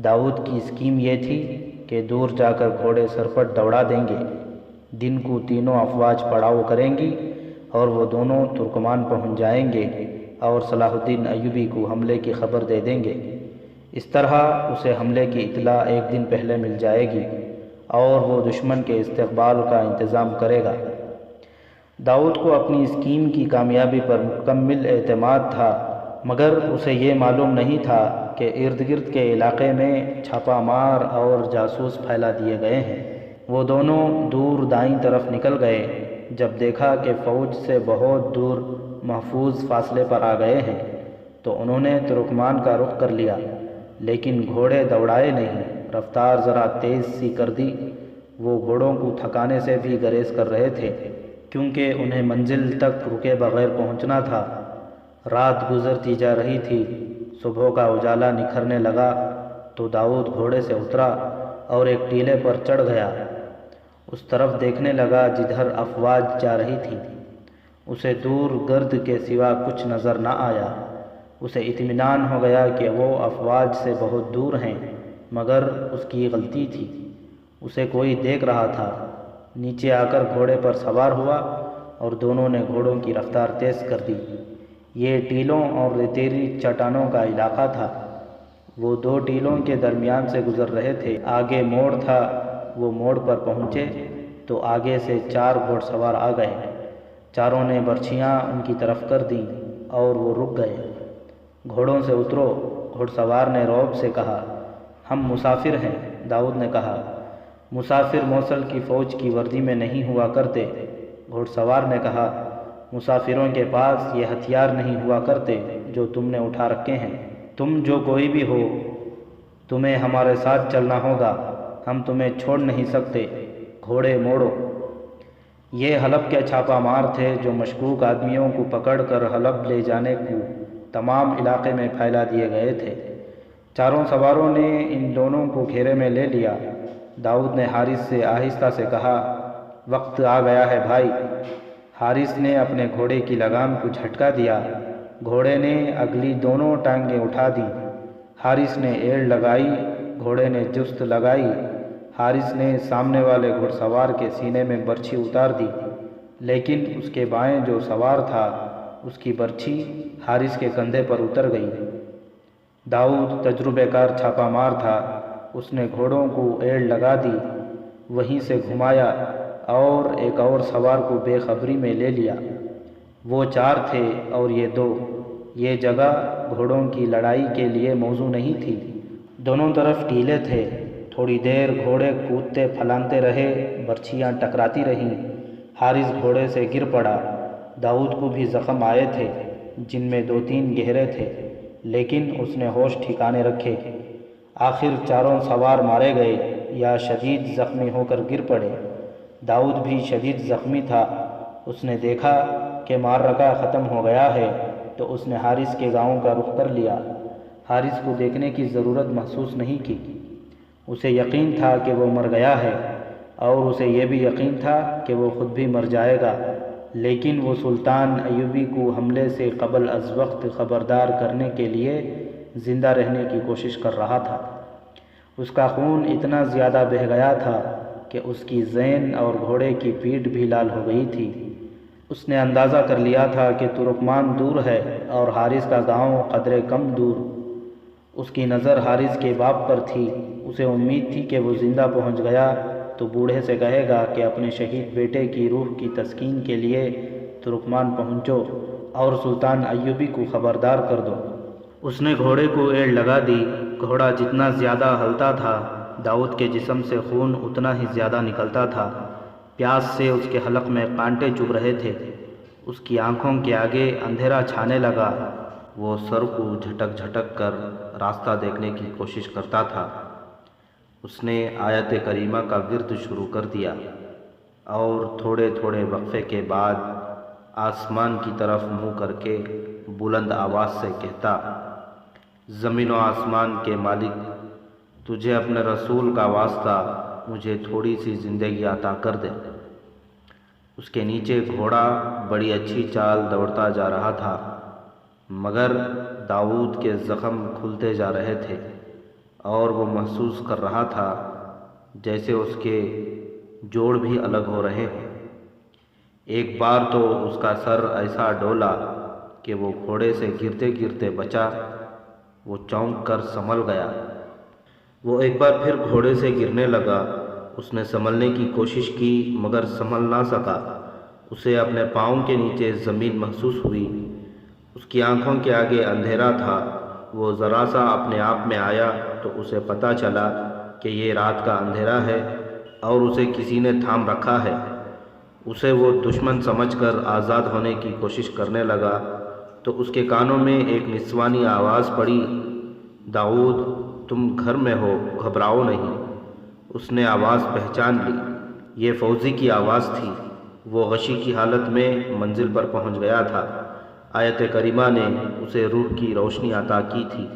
داؤد کی اسکیم یہ تھی کہ دور جا کر گھوڑے سرپٹ دوڑا دیں گے، دن کو تینوں افواج پڑاؤ کریں گی اور وہ دونوں ترکمان پہنچ جائیں گے اور صلاح الدین ایوبی کو حملے کی خبر دے دیں گے۔ اس طرح اسے حملے کی اطلاع ایک دن پہلے مل جائے گی اور وہ دشمن کے استقبال کا انتظام کرے گا۔ داؤد کو اپنی اسکیم کی کامیابی پر مکمل اعتماد تھا، مگر اسے یہ معلوم نہیں تھا کہ ارد گرد کے علاقے میں چھاپہ مار اور جاسوس پھیلا دیے گئے ہیں۔ وہ دونوں دور دائیں طرف نکل گئے۔ جب دیکھا کہ فوج سے بہت دور محفوظ فاصلے پر آ گئے ہیں تو انہوں نے ترکمان کا رخ کر لیا، لیکن گھوڑے دوڑائے نہیں، رفتار ذرا تیز سی کر دی۔ وہ گھوڑوں کو تھکانے سے بھی گریز کر رہے تھے، کیونکہ انہیں منزل تک رکے بغیر پہنچنا تھا۔ رات گزرتی جا رہی تھی، صبح کا اجالا نکھرنے لگا تو داؤد گھوڑے سے اترا اور ایک ٹیلے پر چڑھ گیا۔ اس طرف دیکھنے لگا جدھر افواج جا رہی تھی۔ اسے دور گرد کے سوا کچھ نظر نہ آیا۔ اسے اطمینان ہو گیا کہ وہ افواج سے بہت دور ہیں، مگر اس کی غلطی تھی، اسے کوئی دیکھ رہا تھا۔ نیچے آ کر گھوڑے پر سوار ہوا اور دونوں نے گھوڑوں کی رفتار تیز کر دی۔ یہ ٹیلوں اور ریتیلی چٹانوں کا علاقہ تھا۔ وہ دو ٹیلوں کے درمیان سے گزر رہے تھے۔ آگے موڑ تھا۔ وہ موڑ پر پہنچے تو آگے سے 4 گھوڑ سوار آ گئے۔ چاروں نے برچھیاں ان کی طرف کر دیں اور وہ رک گئے۔ گھوڑوں سے اترو، گھوڑ سوار نے رعب سے کہا۔ ہم مسافر ہیں، داؤد نے کہا۔ مسافر موصل کی فوج کی وردی میں نہیں ہوا کرتے، گھوڑ سوار نے کہا۔ مسافروں کے پاس یہ ہتھیار نہیں ہوا کرتے جو تم نے اٹھا رکھے ہیں۔ تم جو کوئی بھی ہو، تمہیں ہمارے ساتھ چلنا ہوگا، ہم تمہیں چھوڑ نہیں سکتے، گھوڑے موڑو۔ یہ حلب کے چھاپہ مار تھے جو مشکوک آدمیوں کو پکڑ کر حلب لے جانے کو تمام علاقے میں پھیلا دیے گئے تھے۔ چاروں سواروں نے ان دونوں کو گھیرے میں لے لیا۔ داؤد نے حارث سے آہستہ سے کہا، وقت آ گیا ہے بھائی۔ حارث نے اپنے گھوڑے کی لگام کو جھٹکا دیا۔ گھوڑے نے اگلی دونوں ٹانگیں اٹھا دیں۔ حارث نے ایڑ لگائی، گھوڑے نے جست لگائی۔ حارث نے سامنے والے گھڑ سوار کے سینے میں برچھی اتار دی، لیکن اس کے بائیں جو سوار تھا اس کی برچھی حارث کے کندھے پر اتر گئی۔ داؤد تجربہ کار چھاپہ مار تھا، اس نے گھوڑوں کو ایڑ لگا دی، وہیں سے گھمایا اور ایک اور سوار کو بے خبری میں لے لیا۔ وہ 4 تھے اور یہ 2۔ یہ جگہ گھوڑوں کی لڑائی کے لیے موزوں نہیں تھی۔ دونوں طرف ٹیلے تھے۔ تھوڑی دیر گھوڑے کودتے پھلانتے رہے، برچھیاں ٹکراتی رہیں۔ حارث گھوڑے سے گر پڑا۔ داؤد کو بھی زخم آئے تھے، جن میں 2-3 گہرے تھے، لیکن اس نے ہوش ٹھکانے رکھے۔ آخر چاروں سوار مارے گئے یا شدید زخمی ہو کر گر پڑے۔ داؤد بھی شدید زخمی تھا۔ اس نے دیکھا کہ معرکہ ختم ہو گیا ہے تو اس نے حارث کے گاؤں کا رخ کر لیا۔ حارث کو دیکھنے کی ضرورت محسوس نہیں کی۔ اسے یقین تھا کہ وہ مر گیا ہے، اور اسے یہ بھی یقین تھا کہ وہ خود بھی مر جائے گا، لیکن وہ سلطان ایوبی کو حملے سے قبل از وقت خبردار کرنے کے لیے زندہ رہنے کی کوشش کر رہا تھا۔ اس کا خون اتنا زیادہ بہہ گیا تھا کہ اس کی زین اور گھوڑے کی پیٹھ بھی لال ہو گئی تھی۔ اس نے اندازہ کر لیا تھا کہ ترکمان دور ہے اور حارث کا گاؤں قدرے کم دور۔ اس کی نظر حارث کے باپ پر تھی۔ اسے امید تھی کہ وہ زندہ پہنچ گیا تو بوڑھے سے کہے گا کہ اپنے شہید بیٹے کی روح کی تسکین کے لیے ترکمان پہنچو اور سلطان ایوبی کو خبردار کر دو۔ اس نے گھوڑے کو ایڑ لگا دی۔ گھوڑا جتنا زیادہ ہلتا تھا، داؤد کے جسم سے خون اتنا ہی زیادہ نکلتا تھا۔ پیاس سے اس کے حلق میں کانٹے چبھ رہے تھے۔ اس کی آنکھوں کے آگے اندھیرا چھانے لگا۔ وہ سر کو جھٹک جھٹک کر راستہ دیکھنے کی کوشش کرتا تھا۔ اس نے آیت کریمہ کا ورد شروع کر دیا اور تھوڑے تھوڑے وقفے کے بعد آسمان کی طرف منہ کر کے بلند آواز سے کہتا، زمین و آسمان کے مالک، تجھے اپنے رسول کا واسطہ مجھے تھوڑی سی زندگی عطا کر دے۔ اس کے نیچے گھوڑا بڑی اچھی چال دوڑتا جا رہا تھا، مگر داؤد کے زخم کھلتے جا رہے تھے اور وہ محسوس کر رہا تھا جیسے اس کے جوڑ بھی الگ ہو رہے ہیں۔ ایک بار تو اس کا سر ایسا ڈولا کہ وہ گھوڑے سے گرتے گرتے بچا۔ وہ چونک کر سنبھل گیا۔ وہ ایک بار پھر گھوڑے سے گرنے لگا۔ اس نے سنبھلنے کی کوشش کی مگر سنبھل نہ سکا۔ اسے اپنے پاؤں کے نیچے زمین محسوس ہوئی۔ اس کی آنکھوں کے آگے اندھیرا تھا۔ وہ ذرا سا اپنے آپ میں آیا تو اسے پتہ چلا کہ یہ رات کا اندھیرا ہے اور اسے کسی نے تھام رکھا ہے۔ اسے وہ دشمن سمجھ کر آزاد ہونے کی کوشش کرنے لگا تو اس کے کانوں میں ایک نسوانی آواز پڑی، داؤد تم گھر میں ہو، گھبراؤ نہیں۔ اس نے آواز پہچان لی، یہ فوزی کی آواز تھی۔ وہ غشی کی حالت میں منزل پر پہنچ گیا تھا۔ آیت کریمہ نے اسے روح کی روشنی عطا کی تھی۔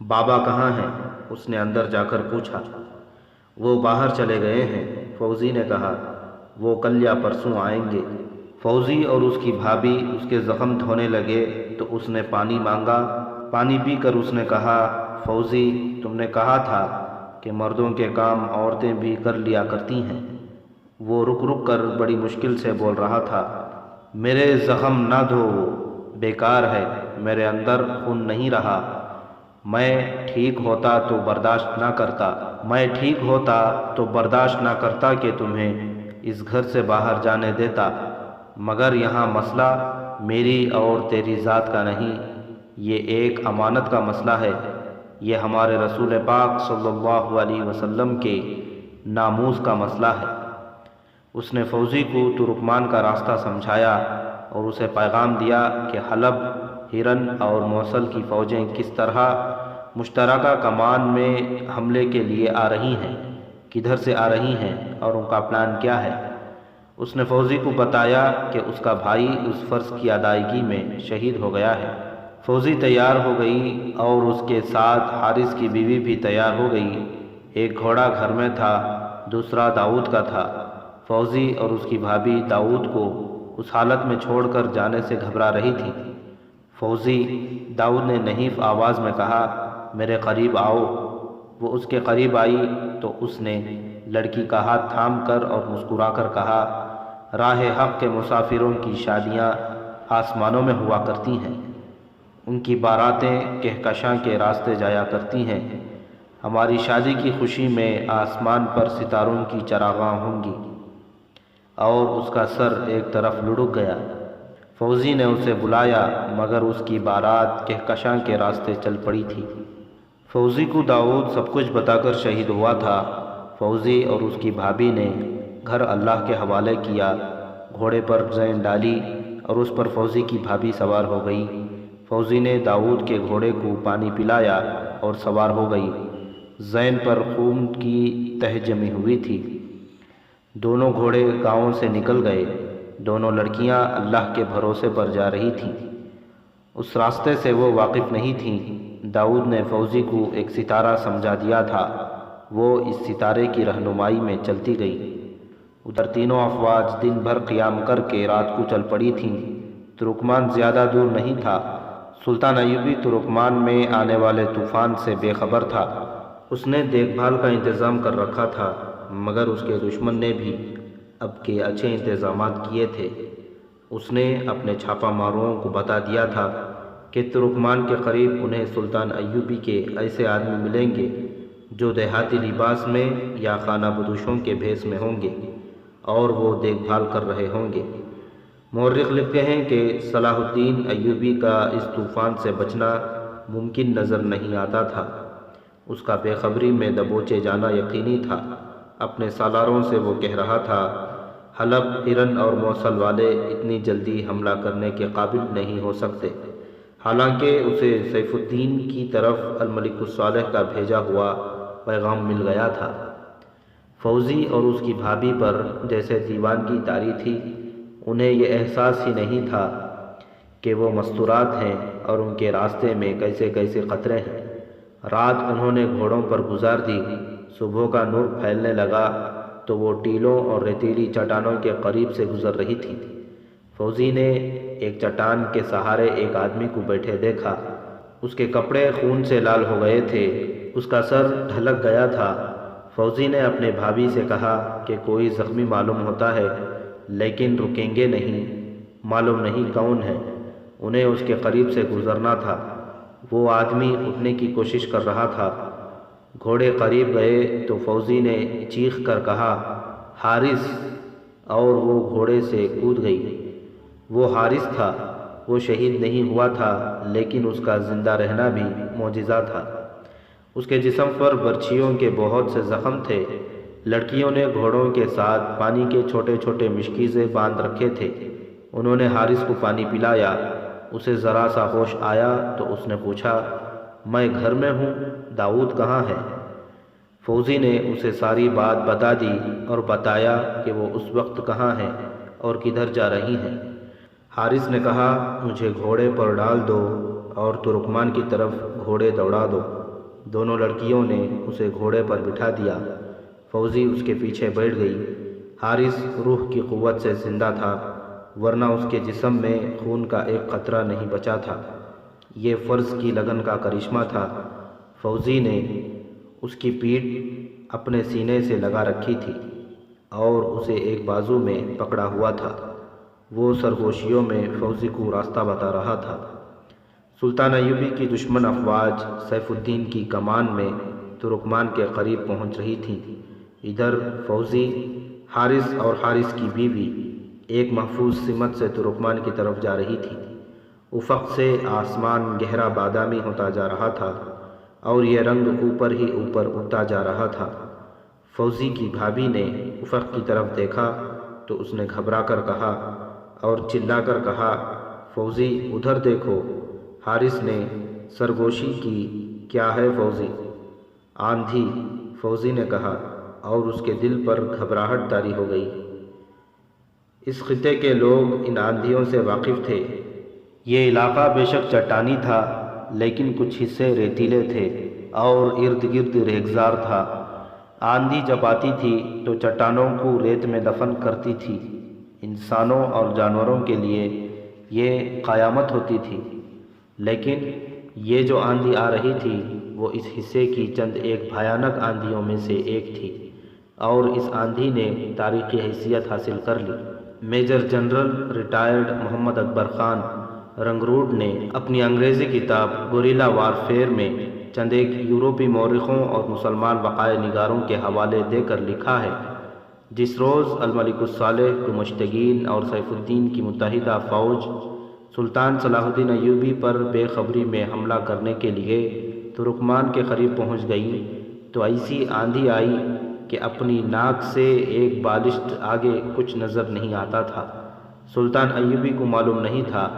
بابا کہاں ہیں؟ اس نے اندر جا کر پوچھا۔ وہ باہر چلے گئے ہیں، فوزی نے کہا، وہ کل یا پرسوں آئیں گے۔ فوزی اور اس کی بھابھی اس کے زخم دھونے لگے تو اس نے پانی مانگا۔ پانی پی کر اس نے کہا، فوزی تم نے کہا تھا کہ مردوں کے کام عورتیں بھی کر لیا کرتی ہیں۔ وہ رک رک کر بڑی مشکل سے بول رہا تھا، میرے زخم نہ دھو، بیکار ہے، میرے اندر خون نہیں رہا۔ میں ٹھیک ہوتا تو برداشت نہ کرتا کہ تمہیں اس گھر سے باہر جانے دیتا، مگر یہاں مسئلہ میری اور تیری ذات کا نہیں، یہ ایک امانت کا مسئلہ ہے۔ یہ ہمارے رسول پاک صلی اللہ علیہ وسلم کے ناموس کا مسئلہ ہے۔ اس نے فوزی کو ترکمان کا راستہ سمجھایا اور اسے پیغام دیا کہ حلب، ہرن اور موصل کی فوجیں کس طرح مشترکہ کمان میں حملے کے لیے آ رہی ہیں، کدھر سے آ رہی ہیں اور ان کا پلان کیا ہے۔ اس نے فوزی کو بتایا کہ اس کا بھائی اس فرض کی ادائیگی میں شہید ہو گیا ہے۔ فوزی تیار ہو گئی اور اس کے ساتھ حارث کی بیوی بھی تیار ہو گئی۔ ایک گھوڑا گھر میں تھا، دوسرا داؤد کا تھا۔ فوزی اور اس کی بھابھی داؤد کو اس حالت میں چھوڑ کر جانے سے گھبرا رہی تھی۔ فوزی، داؤد نے نحیف آواز میں کہا، میرے قریب آؤ۔ وہ اس کے قریب آئی تو اس نے لڑکی کا ہاتھ تھام کر اور مسکرا کر کہا، راہ حق کے مسافروں کی شادیاں آسمانوں میں ہوا کرتی ہیں، ان کی باراتیں کہکشاں کے راستے جایا کرتی ہیں۔ ہماری شادی کی خوشی میں آسمان پر ستاروں کی چراغاں ہوں گی۔ اور اس کا سر ایک طرف لڑک گیا۔ فوزی نے اسے بلایا مگر اس کی بارات کہکشاں کے راستے چل پڑی تھی۔ فوزی کو داؤد سب کچھ بتا کر شہید ہوا تھا۔ فوزی اور اس کی بھابھی نے گھر اللہ کے حوالے کیا، گھوڑے پر زین ڈالی اور اس پر فوزی کی بھابھی سوار ہو گئی۔ فوزی نے داؤد کے گھوڑے کو پانی پلایا اور سوار ہو گئی۔ زین پر خون کی تہ جمی ہوئی تھی۔ دونوں گھوڑے گاؤں سے نکل گئے۔ دونوں لڑکیاں اللہ کے بھروسے پر جا رہی تھیں۔ اس راستے سے وہ واقف نہیں تھیں۔ داؤد نے فوزی کو ایک ستارہ سمجھا دیا تھا، وہ اس ستارے کی رہنمائی میں چلتی گئی۔ ادھر تینوں افواج دن بھر قیام کر کے رات کو چل پڑی تھیں۔ ترکمان زیادہ دور نہیں تھا۔ سلطان ایوبی ترکمان میں آنے والے طوفان سے بے خبر تھا۔ اس نے دیکھ بھال کا انتظام کر رکھا تھا، مگر اس کے دشمن نے بھی اب کے اچھے انتظامات کیے تھے۔ اس نے اپنے چھاپا ماروں کو بتا دیا تھا کہ ترکمان کے قریب انہیں سلطان ایوبی کے ایسے آدمی ملیں گے جو دیہاتی لباس میں یا خانہ بدوشوں کے بھیس میں ہوں گے اور وہ دیکھ بھال کر رہے ہوں گے۔ مورخ لکھتے ہیں کہ صلاح الدین ایوبی کا اس طوفان سے بچنا ممکن نظر نہیں آتا تھا۔ اس کا بے خبری میں دبوچے جانا یقینی تھا۔ اپنے سالاروں سے وہ کہہ رہا تھا، حلب، ہرن اور موصل والے اتنی جلدی حملہ کرنے کے قابل نہیں ہو سکتے، حالانکہ اسے سیف الدین کی طرف الملک الصالح کا بھیجا ہوا پیغام مل گیا تھا۔ فوزی اور اس کی بھابھی پر جیسے دیوانگی طاری تھی، انہیں یہ احساس ہی نہیں تھا کہ وہ مستورات ہیں اور ان کے راستے میں کیسے کیسے خطرے ہیں۔ رات انہوں نے گھوڑوں پر گزار دی۔ صبح کا نور پھیلنے لگا تو وہ ٹیلوں اور ریتیلی چٹانوں کے قریب سے گزر رہی تھی۔ فوزی نے ایک چٹان کے سہارے ایک آدمی کو بیٹھے دیکھا۔ اس کے کپڑے خون سے لال ہو گئے تھے، اس کا سر ڈھلک گیا تھا۔ فوزی نے اپنے بھابھی سے کہا کہ کوئی زخمی معلوم ہوتا ہے لیکن رکیں گے نہیں، معلوم نہیں کون ہے، انہیں اس کے قریب سے گزرنا تھا۔ وہ آدمی اٹھنے کی کوشش کر رہا تھا۔ گھوڑے قریب گئے تو فوزی نے چیخ کر کہا، حارث، اور وہ گھوڑے سے کود گئی۔ وہ حارث تھا، وہ شہید نہیں ہوا تھا، لیکن اس کا زندہ رہنا بھی معجزہ تھا۔ اس کے جسم پر برچھیوں کے بہت سے زخم تھے۔ لڑکیوں نے گھوڑوں کے ساتھ پانی کے چھوٹے چھوٹے مشکیزیں باندھ رکھے تھے۔ انہوں نے حارث کو پانی پلایا۔ اسے ذرا سا ہوش آیا تو اس نے پوچھا، میں گھر میں ہوں، داؤد کہاں ہے؟ فوزی نے اسے ساری بات بتا دی اور بتایا کہ وہ اس وقت کہاں ہے اور کدھر جا رہی ہیں۔ حارث نے کہا، مجھے گھوڑے پر ڈال دو اور ترکمان کی طرف گھوڑے دوڑا دو۔ دونوں لڑکیوں نے اسے گھوڑے پر بٹھا دیا۔ فوزی اس کے پیچھے بیٹھ گئی۔ حارث روح کی قوت سے زندہ تھا، ورنہ اس کے جسم میں خون کا ایک قطرہ نہیں بچا تھا۔ یہ فرض کی لگن کا کرشمہ تھا۔ فوزی نے اس کی پیٹھ اپنے سینے سے لگا رکھی تھی اور اسے ایک بازو میں پکڑا ہوا تھا۔ وہ سرگوشیوں میں فوزی کو راستہ بتا رہا تھا۔ سلطان ایوبی کی دشمن افواج سیف الدین کی کمان میں ترکمان کے قریب پہنچ رہی تھیں۔ ادھر فوزی، حارث اور حارث کی بیوی ایک محفوظ سمت سے ترکمان کی طرف جا رہی تھی۔ افق سے آسمان گہرا بادامی ہوتا جا رہا تھا اور یہ رنگ اوپر ہی اوپر اٹھتا جا رہا تھا۔ فوزی کی بھابھی نے افق کی طرف دیکھا تو اس نے گھبرا کر کہا اور چلا کر کہا، فوزی ادھر دیکھو۔ حارث نے سرگوشی کی، کیا ہے فوزی؟ آندھی، فوزی نے کہا، اور اس کے دل پر گھبراہٹ طاری ہو گئی۔ اس خطے کے لوگ ان آندھیوں سے واقف تھے۔ یہ علاقہ بے شک چٹانی تھا، لیکن کچھ حصے ریتیلے تھے اور ارد گرد ریگزار تھا۔ آندھی جب آتی تھی تو چٹانوں کو ریت میں دفن کرتی تھی۔ انسانوں اور جانوروں کے لیے یہ قیامت ہوتی تھی، لیکن یہ جو آندھی آ رہی تھی وہ اس حصے کی چند ایک بھیانک آندھیوں میں سے ایک تھی، اور اس آندھی نے تاریخی حیثیت حاصل کر لی۔ میجر جنرل ریٹائرڈ محمد اکبر خان رنگروڈ نے اپنی انگریزی کتاب گوریلا وارفیئر میں چند ایک یورپی مورخوں اور مسلمان وقائع نگاروں کے حوالے دے کر لکھا ہے، جس روز الملک الصالح کو مشتگین اور سیف الدین کی متحدہ فوج سلطان صلاح الدین ایوبی پر بے خبری میں حملہ کرنے کے لیے ترکمان کے قریب پہنچ گئی تو ایسی آندھی آئی کہ اپنی ناک سے ایک بالشت آگے کچھ نظر نہیں آتا تھا۔ سلطان ایوبی کو معلوم نہیں تھا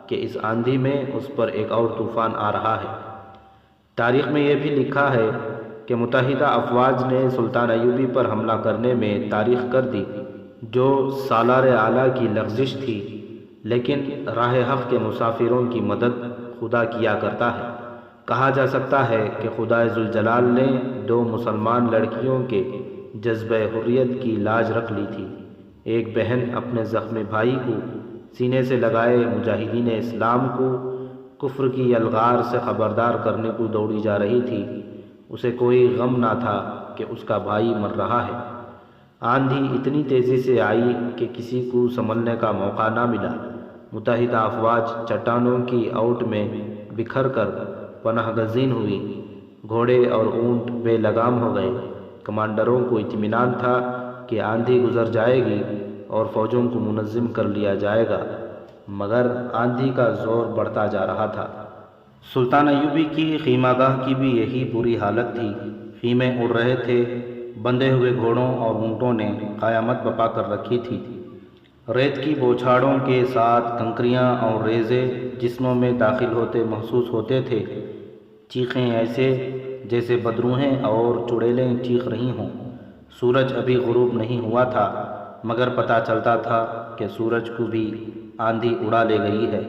کہ اس آندھی میں اس پر ایک اور طوفان آ رہا ہے۔ تاریخ میں یہ بھی لکھا ہے کہ متحدہ افواج نے سلطان ایوبی پر حملہ کرنے میں تاریخ کر دی، جو سالار اعلیٰ کی لغزش تھی، لیکن راہ حق کے مسافروں کی مدد خدا کیا کرتا ہے۔ کہا جا سکتا ہے کہ خدا ذوالجلال نے دو مسلمان لڑکیوں کے جذبہ حریت کی لاج رکھ لی تھی۔ ایک بہن اپنے زخمی بھائی کو سینے سے لگائے مجاہدین اسلام کو کفر کی یلغار سے خبردار کرنے کو دوڑی جا رہی تھی۔ اسے کوئی غم نہ تھا کہ اس کا بھائی مر رہا ہے۔ آندھی اتنی تیزی سے آئی کہ کسی کو سنبھلنے کا موقع نہ ملا۔ متحدہ افواج چٹانوں کی اوٹ میں بکھر کر پناہ گزین ہوئی۔ گھوڑے اور اونٹ بے لگام ہو گئے۔ کمانڈروں کو اطمینان تھا کہ آندھی گزر جائے گی اور فوجوں کو منظم کر لیا جائے گا، مگر آندھی کا زور بڑھتا جا رہا تھا۔ سلطان ایوبی کی خیمہ گاہ کی بھی یہی بری حالت تھی۔ خیمے اڑ رہے تھے، بندھے ہوئے گھوڑوں اور اونٹوں نے قیامت بپا کر رکھی تھی۔ ریت کی بوچھاڑوں کے ساتھ کنکریاں اور ریزے جسموں میں داخل ہوتے محسوس ہوتے تھے۔ چیخیں ایسے جیسے بدروہیں اور چڑیلیں چیخ رہی ہوں۔ سورج ابھی غروب نہیں ہوا تھا، مگر پتہ چلتا تھا کہ سورج کو بھی آندھی اڑا لے گئی ہے۔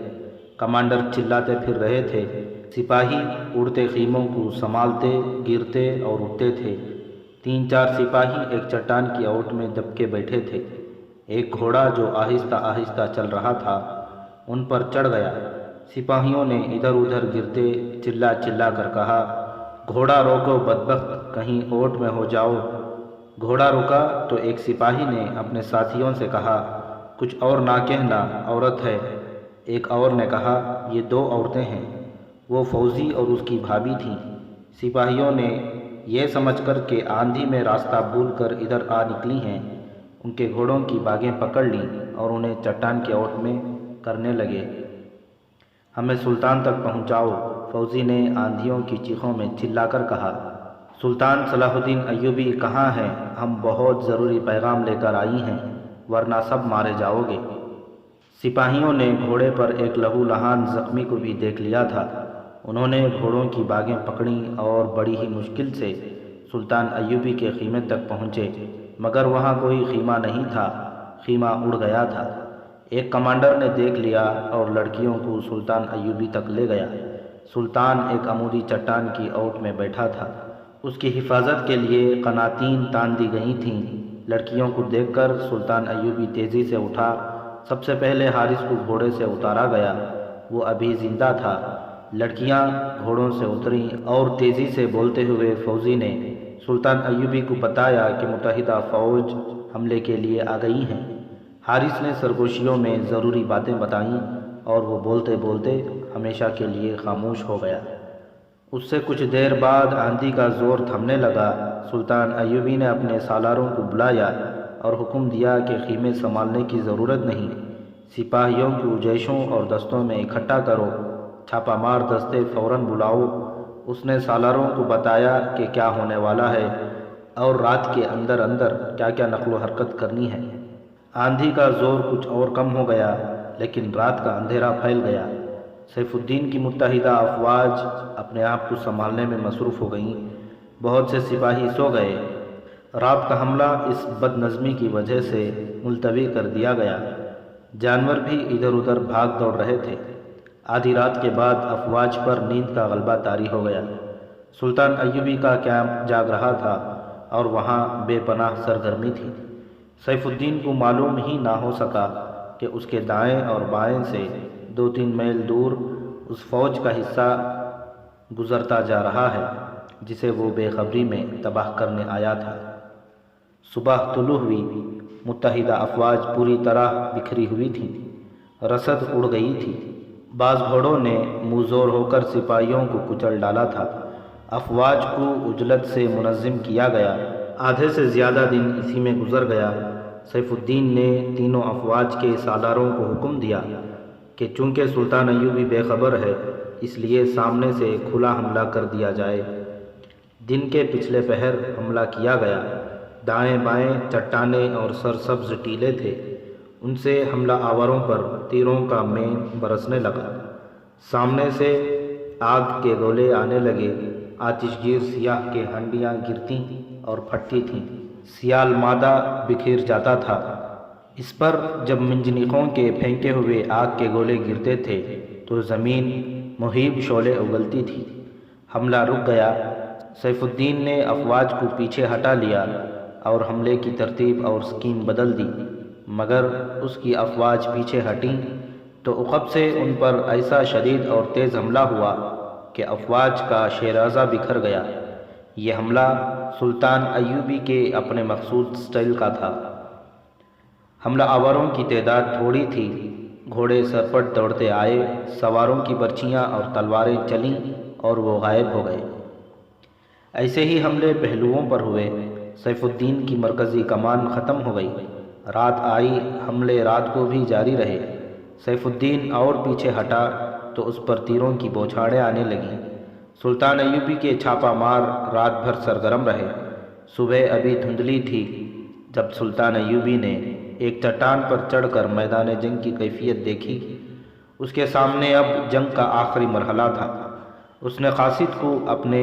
کمانڈر چلاتے پھر رہے تھے، سپاہی اڑتے خیموں کو سنبھالتے، گرتے اور اٹھتے تھے۔ 3-4 سپاہی ایک چٹان کی اوٹ میں دب کے بیٹھے تھے۔ ایک گھوڑا جو آہستہ آہستہ چل رہا تھا ان پر چڑھ گیا۔ سپاہیوں نے ادھر ادھر گرتے چلا چلا کر کہا، گھوڑا روکو بدبخت، کہیں اوٹ میں ہو جاؤ۔ گھوڑا رکا تو ایک سپاہی نے اپنے ساتھیوں سے کہا، کچھ اور نہ کہنا عورت ہے۔ ایک اور نے کہا یہ 2 عورتیں ہیں۔ وہ فوزی اور اس کی بھابھی تھیں۔ سپاہیوں نے یہ سمجھ کر کہ آندھی میں راستہ بھول کر ادھر آ نکلی ہیں، ان کے گھوڑوں کی باگیں پکڑ لیں اور انہیں چٹان کے اوٹ میں کرنے لگے۔ ہمیں سلطان تک پہنچاؤ، فوزی نے آندھیوں کی چیخوں میں چلا کر کہا۔ سلطان صلاح الدین ایوبی کہاں ہیں؟ ہم بہت ضروری پیغام لے کر آئی ہیں، ورنہ سب مارے جاؤ گے۔ سپاہیوں نے گھوڑے پر ایک لہو لہان زخمی کو بھی دیکھ لیا تھا۔ انہوں نے گھوڑوں کی باگیں پکڑیں اور بڑی ہی مشکل سے سلطان ایوبی کے خیمے تک پہنچے، مگر وہاں کوئی خیمہ نہیں تھا، خیمہ اڑ گیا تھا۔ ایک کمانڈر نے دیکھ لیا اور لڑکیوں کو سلطان ایوبی تک لے گیا۔ سلطان ایک عمودی چٹان کی اوٹ میں بیٹھا تھا، اس کی حفاظت کے لیے قناتین تان دی گئی تھیں۔ لڑکیوں کو دیکھ کر سلطان ایوبی تیزی سے اٹھا۔ سب سے پہلے حارث کو گھوڑے سے اتارا گیا، وہ ابھی زندہ تھا۔ لڑکیاں گھوڑوں سے اتریں اور تیزی سے بولتے ہوئے فوزی نے سلطان ایوبی کو بتایا کہ متحدہ فوج حملے کے لیے آ گئی ہیں۔ حارث نے سرگوشیوں میں ضروری باتیں بتائیں اور وہ بولتے بولتے ہمیشہ کے لیے خاموش ہو گیا۔ اس سے کچھ دیر بعد آندھی کا زور تھمنے لگا۔ سلطان ایوبی نے اپنے سالاروں کو بلایا اور حکم دیا کہ خیمے سنبھالنے کی ضرورت نہیں، سپاہیوں کو جیشوں اور دستوں میں اکٹھا کرو، چھاپہ مار دستے فوراً بلاؤ۔ اس نے سالاروں کو بتایا کہ کیا ہونے والا ہے اور رات کے اندر اندر کیا کیا نقل و حرکت کرنی ہے۔ آندھی کا زور کچھ اور کم ہو گیا، لیکن رات کا اندھیرا پھیل گیا۔ سیف الدین کی متحدہ افواج اپنے آپ کو سنبھالنے میں مصروف ہو گئیں۔ بہت سے سپاہی سو گئے۔ رات کا حملہ اس بد نظمی کی وجہ سے ملتوی کر دیا گیا۔ جانور بھی ادھر ادھر بھاگ دوڑ رہے تھے۔ آدھی رات کے بعد افواج پر نیند کا غلبہ طاری ہو گیا۔ سلطان ایوبی کا کیمپ جاگ رہا تھا اور وہاں بے پناہ سرگرمی تھی۔ سیف الدین کو معلوم ہی نہ ہو سکا کہ اس کے دائیں اور بائیں سے 2-3 میل دور اس فوج کا حصہ گزرتا جا رہا ہے جسے وہ بے خبری میں تباہ کرنے آیا تھا۔ صبح طلوع ہوئی، متحدہ افواج پوری طرح بکھری ہوئی تھی، رسد اڑ گئی تھی۔ بعض گھوڑوں نے منہ زور ہو کر سپاہیوں کو کچل ڈالا تھا۔ افواج کو عجلت سے منظم کیا گیا۔ آدھے سے زیادہ دن اسی میں گزر گیا۔ سیف الدین نے تینوں افواج کے سالاروں کو حکم دیا کہ چونکہ سلطان ایوبی بے خبر ہے، اس لیے سامنے سے کھلا حملہ کر دیا جائے۔ دن کے پچھلے پہر حملہ کیا گیا۔ دائیں بائیں چٹانیں اور سرسبز ٹیلے تھے، ان سے حملہ آوروں پر تیروں کا مین برسنے لگا۔ سامنے سے آگ کے گولے آنے لگے۔ آتش گیر سیاہ کے ہنڈیاں گرتی اور پھٹتی تھیں۔ سیال مادہ بکھیر جاتا تھا۔ اس پر جب منجنیقوں کے پھینکے ہوئے آگ کے گولے گرتے تھے تو زمین مہیب شعلے اگلتی تھی۔ حملہ رک گیا۔ سیف الدین نے افواج کو پیچھے ہٹا لیا اور حملے کی ترتیب اور سکیم بدل دی، مگر اس کی افواج پیچھے ہٹیں تو عقب سے ان پر ایسا شدید اور تیز حملہ ہوا کہ افواج کا شیرازہ بکھر گیا۔ یہ حملہ سلطان ایوبی کے اپنے مخصوص سٹائل کا تھا۔ حملہ آوروں کی تعداد تھوڑی تھی۔ گھوڑے سرپٹ دوڑتے آئے، سواروں کی برچھیاں اور تلواریں چلیں اور وہ غائب ہو گئے۔ ایسے ہی حملے پہلوؤں پر ہوئے۔ سیف الدین کی مرکزی کمان ختم ہو گئی۔ رات آئی، حملے رات کو بھی جاری رہے۔ سیف الدین اور پیچھے ہٹا تو اس پر تیروں کی بوچھاڑیں آنے لگیں۔ سلطان ایوبی کے چھاپہ مار رات بھر سرگرم رہے۔ صبح ابھی دھندلی تھی جب سلطان ایوبی نے ایک چٹان پر چڑھ کر میدان جنگ کی کیفیت دیکھی۔ اس کے سامنے اب جنگ کا آخری مرحلہ تھا۔ اس نے قاصد کو اپنے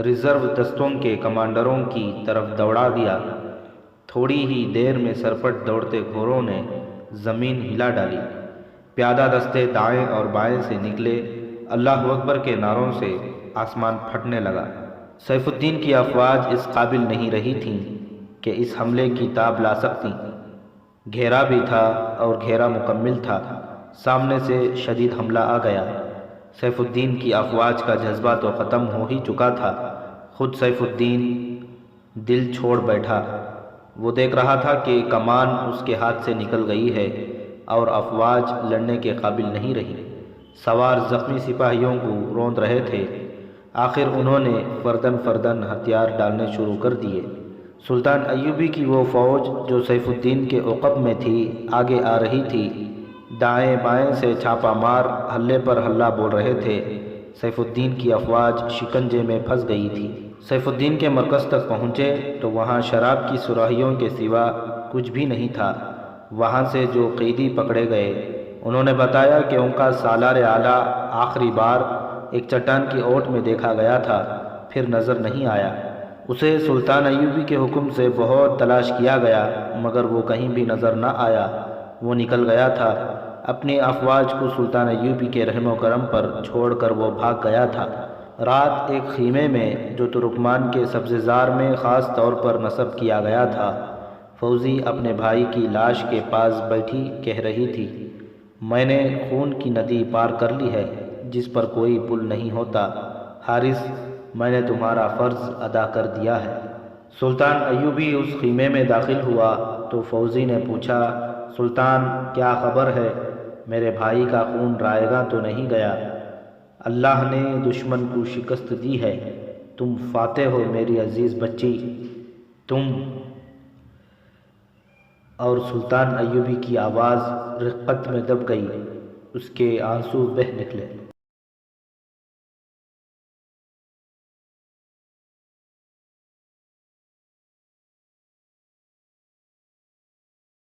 ریزرو دستوں کے کمانڈروں کی طرف دوڑا دیا۔ تھوڑی ہی دیر میں سرپٹ دوڑتے گھوڑوں نے زمین ہلا ڈالی۔ پیادہ دستے دائیں اور بائیں سے نکلے۔ اللہ اکبر کے نعروں سے آسمان پھٹنے لگا۔ سیف الدین کی افواج اس قابل نہیں رہی تھیں کہ اس حملے کی تاب لا سکتی۔ گھیرا بھی تھا اور گھیرا مکمل تھا۔ سامنے سے شدید حملہ آ گیا۔ سیف الدین کی افواج کا جذبہ تو ختم ہو ہی چکا تھا، خود سیف الدین دل چھوڑ بیٹھا۔ وہ دیکھ رہا تھا کہ کمان اس کے ہاتھ سے نکل گئی ہے اور افواج لڑنے کے قابل نہیں رہی۔ سوار زخمی سپاہیوں کو روند رہے تھے۔ آخر انہوں نے فردن فردن ہتھیار ڈالنے شروع کر دیے۔ سلطان ایوبی کی وہ فوج جو سیف الدین کے عقب میں تھی آگے آ رہی تھی۔ دائیں بائیں سے چھاپا مار ہلے پر ہلہ بول رہے تھے۔ سیف الدین کی افواج شکنجے میں پھنس گئی تھی۔ سیف الدین کے مرکز تک پہنچے تو وہاں شراب کی سراہیوں کے سوا کچھ بھی نہیں تھا۔ وہاں سے جو قیدی پکڑے گئے انہوں نے بتایا کہ ان کا سالار اعلیٰ آخری بار ایک چٹان کی اوٹ میں دیکھا گیا تھا، پھر نظر نہیں آیا۔ اسے سلطان ایوبی کے حکم سے بہت تلاش کیا گیا مگر وہ کہیں بھی نظر نہ آیا۔ وہ نکل گیا تھا۔ اپنی افواج کو سلطان ایوبی کے رحم و کرم پر چھوڑ کر وہ بھاگ گیا تھا۔ رات ایک خیمے میں جو ترکمان کے سبزے زار میں خاص طور پر نصب کیا گیا تھا، فوزی اپنے بھائی کی لاش کے پاس بیٹھی کہہ رہی تھی، میں نے خون کی ندی پار کر لی ہے جس پر کوئی پل نہیں ہوتا۔ حارث، میں نے تمہارا فرض ادا کر دیا ہے۔ سلطان ایوبی اس خیمے میں داخل ہوا تو فوزی نے پوچھا، سلطان کیا خبر ہے؟ میرے بھائی کا خون رائے گاں تو نہیں گیا؟ اللہ نے دشمن کو شکست دی ہے، تم فاتح ہو میری عزیز بچی، تم۔ اور سلطان ایوبی کی آواز رقت میں دب گئی، اس کے آنسو بہہ نکلے۔